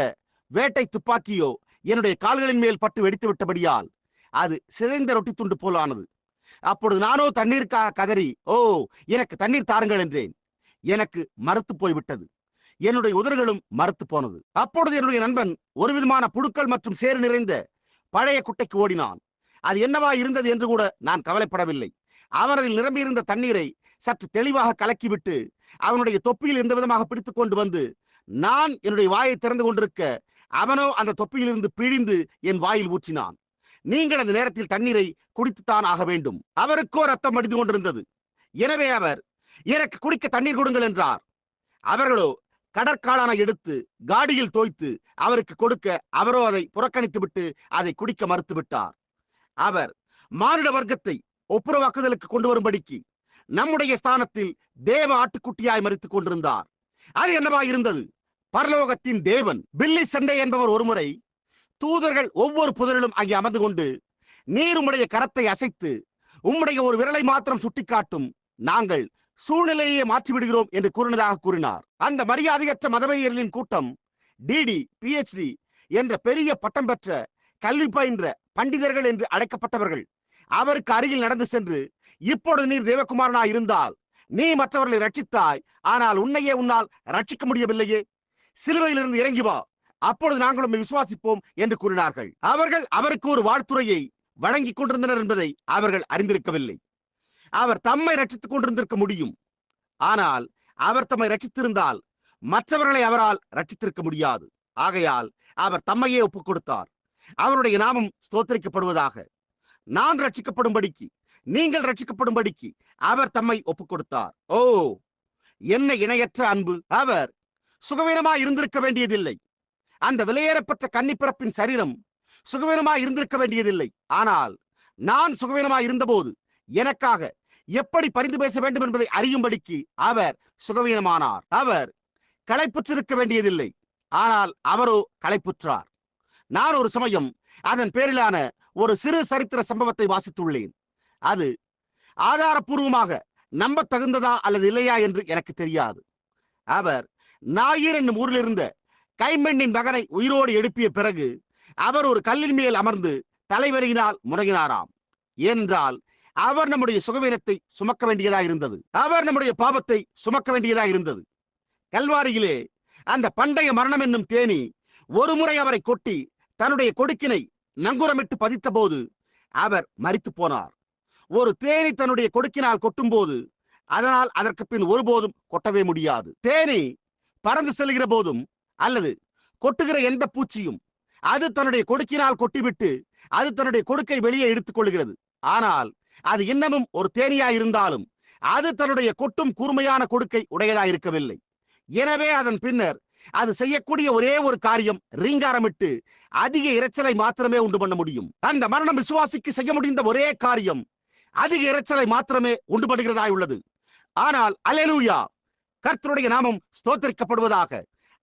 வேட்டை துப்பாக்கியோ என்னுடைய கால்களின் மேல் பட்டு வெடித்து விட்டபடியால் அது சிதைந்த ரொட்டி துண்டு போலானது. அப்பொழுது நானோ தண்ணீருக்காக கதறி, ஓ, எனக்கு தண்ணீர் தாருங்கள் என்றேன். எனக்கு மறுத்து போய்விட்டது. என்னுடைய உதடுகளும் மறுத்து போனது. அப்பொழுது என்னுடைய நண்பன் ஒரு விதமான புழுக்கள் மற்றும் சேறு நிறைந்த பழைய குட்டைக்கு ஓடினான். அது என்னவா இருந்தது என்று கூட நான் கவலைப்படவில்லை. அவன் அதில் நிரம்பியிருந்த தண்ணீரை சற்று தெளிவாக கலக்கிவிட்டு அவனுடைய தொப்பியில் எந்த விதமாக பிடித்துக் கொண்டு வந்து நான் என்னுடைய வாயை திறந்து கொண்டிருக்க அவனோ அந்த தொப்பியிலிருந்து பிழிந்து என் வாயில் ஊற்றினான். நீங்கள் அந்த நேரத்தில் தண்ணீரை குடித்துத்தான் ஆக வேண்டும். அவருக்கோ ரத்தம் வடிந்து கொண்டிருந்தது. எனவே அவர், எனக்கு குடிக்க தண்ணீர் கொடுங்கள் என்றார். அவர்களோ கடற்காளானை எடுத்து காடியில் தோய்த்து அவருக்கு கொடுக்க அவரோ அதை புறக்கணித்து விட்டு அதை குடிக்க மறுத்து விட்டார். அவர் மானிட வர்க்கத்தை ஒப்புரவாக்குதலுக்கு கொண்டு வரும்படிக்கு நம்முடைய ஸ்தானத்தில் தேவ ஆட்டுக்குட்டியாய் மரித்துக் கொண்டிருந்தார். அது என்னவா இருந்தது? பரலோகத்தின் தேவன். பில்லி சண்டே என்பவர் ஒருமுறை, தூதர்கள் ஒவ்வொரு புதரிலும் அங்கே அமர்ந்து கொண்டு, நீர் உம்முடைய கரத்தை அசைத்து உம்முடைய ஒரு விரலை மாத்திரம் சுட்டிக்காட்டும், நாங்கள் சூழ்நிலையை மாற்றிவிடுகிறோம் என்று கூறினதாக கூறினார். அந்த மரியாதையற்ற மதவெறியர்களின் கூட்டம் டிடி, PhD என்ற பெரிய பட்டம் பெற்ற கல்வி பயின்ற பண்டிதர்கள் என்று அழைக்கப்பட்டவர்கள் அவருக்கு அருகில் நடந்து சென்று, இப்பொழுது நீர் தேவகுமாரனாய் இருந்தால் நீ மற்றவர்களை ரட்சித்தாய், ஆனால் உன்னையே உன்னால் ரட்சிக்க முடியவில்லையே, சிலுவையிலிருந்து இறங்கி வா, அப்பொழுது நாங்கள் உம்மை விசுவாசிப்போம் என்று கூறினார்கள். அவர்கள் அவருக்கு ஒரு வாழ்த்துறையை வழங்கிக் கொண்டிருந்தனர் என்பதை அவர்கள் அறிந்திருக்கவில்லை. அவர் தம்மை ரட்சித்துக் கொண்டிருந்திருக்க முடியும், ஆனால் அவர் தம்மை ரட்சித்திருந்தால் மற்றவர்களை அவரால் ரட்சித்திருக்க முடியாது. ஆகையால் அவர் தம்மையே ஒப்புக் கொடுத்தார். அவருடைய நாமம் ஸ்தோத்திரிக்கப்படுவதாக. நான் ரட்சிக்கப்படும்படிக்கு, நீங்கள் ரட்சிக்கப்படும்படிக்கு அவர் தம்மை ஒப்புக் கொடுத்தார். ஓ, என்ன இணையற்ற அன்பு! அவர் சுகவீனமாய் இருந்திருக்க வேண்டியதில்லை. அந்த விலையேறப்பட்ட கன்னிப்பிறப்பின் சரீரம் சுகவீனமாய் இருந்திருக்க வேண்டியதில்லை. ஆனால் நான் சுகவீனமாய் இருந்தபோது எனக்காக எப்படி பரிந்து பேச வேண்டும் என்பதை அறியும்படிக்கு அவர் சுகவீனமானார். அவர் களைப்புற்றிருக்க வேண்டியதில்லை, ஆனால் அவரோ களைப்புற்றார். நான் ஒரு சமயம் அதன் பேரிலான ஒரு சிறு சரித்திர சம்பவத்தை வாசித்துள்ளேன். அது ஆதாரபூர்வமாக நம்ப தகுந்ததா அல்லது இல்லையா என்று எனக்கு தெரியாது. அவர் நாயிர் என்னும் ஊரில் இருந்த கைமெண்ணின் மகனை உயிரோடு எழுப்பிய பிறகு அவர் ஒரு கல்லின் மேல் அமர்ந்து தலைவலியினால் முறங்கினாராம். ஏனென்றால் அவர் நம்முடைய சுகவீனத்தை சுமக்க வேண்டியதாக இருந்தது. அவர் நம்முடைய பாவத்தை சுமக்க வேண்டியதாக இருந்தது. கல்வாரியிலே அந்த பண்டைய மரணம் என்னும் தேனி ஒரு முறை அவரை கொட்டி தன்னுடைய கொடுக்கினை நங்குரமிட்டு பதித்த போது அவர் மரித்து போனார். ஒரு தேனி தன்னுடைய கொடுக்கினால் கொட்டும் போது அதனால் அதற்கு பின் ஒருபோதும் கொட்டவே முடியாது. தேனி பறந்து செல்கிற போதும் அல்லது கொட்டுகிற எந்த பூச்சியும் அது தன்னுடைய கொடுக்கினால் கொட்டிவிட்டு அது தன்னுடைய கொடுக்கை வெளியே எடுத்துக் கொள்கிறது. ஆனால் அது இன்னமும் ஒரு தேனியாய் இருந்தாலும் அது தன்னுடைய கொட்டும் கூர்மையான கொடுக்கை உடையதாயிருக்கவில்லை. எனவே அதன் பின்னர் அது செய்யக்கூடிய ஒரே ஒரு காரியம் ரீங்காரமிட்டு அதிக இரைச்சலை மாத்திரமே உண்டு பண்ண முடியும். அந்த மரணம் விசுவாசிக்கு செய்ய முடிந்த ஒரே காரியம் அதிக இரைச்சலை மாத்திரமே உண்டு பண்ணுகிறதாய் உள்ளது. ஆனால் அல்லேலூயா, கர்த்தருடைய நாமம் ஸ்தோத்திரிக்கப்படுவதாக.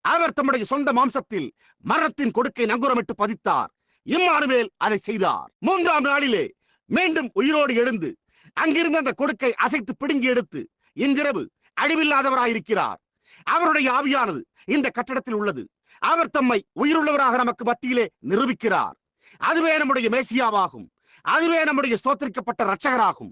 அவர் தம்முடைய சொந்த மாம்சத்தில் மரணத்தின் கொடுக்கை நங்குரமிட்டு பதித்தார். இம்மானுவேல் அதை செய்தார். 3ஆம் நாளிலே மீண்டும் உயிரோடு எழுந்து அங்கிருந்து அந்த கொடுக்கை அசைத்து பிடுங்கி எடுத்து இன்றிரவு அழிவில்லாதவராயிருக்கிறார். அவருடைய ஆவியானது இந்த கட்டடத்தில் உள்ளது. அவர் தம்மை உயிருள்ளவராக நமக்கு மத்தியிலே நிரூபிக்கிறார். அதுவே நம்முடைய மேசியாவாகும். அதுவே நம்முடைய ஸ்தோத்திரிக்கப்பட்ட இரட்சகராகும்.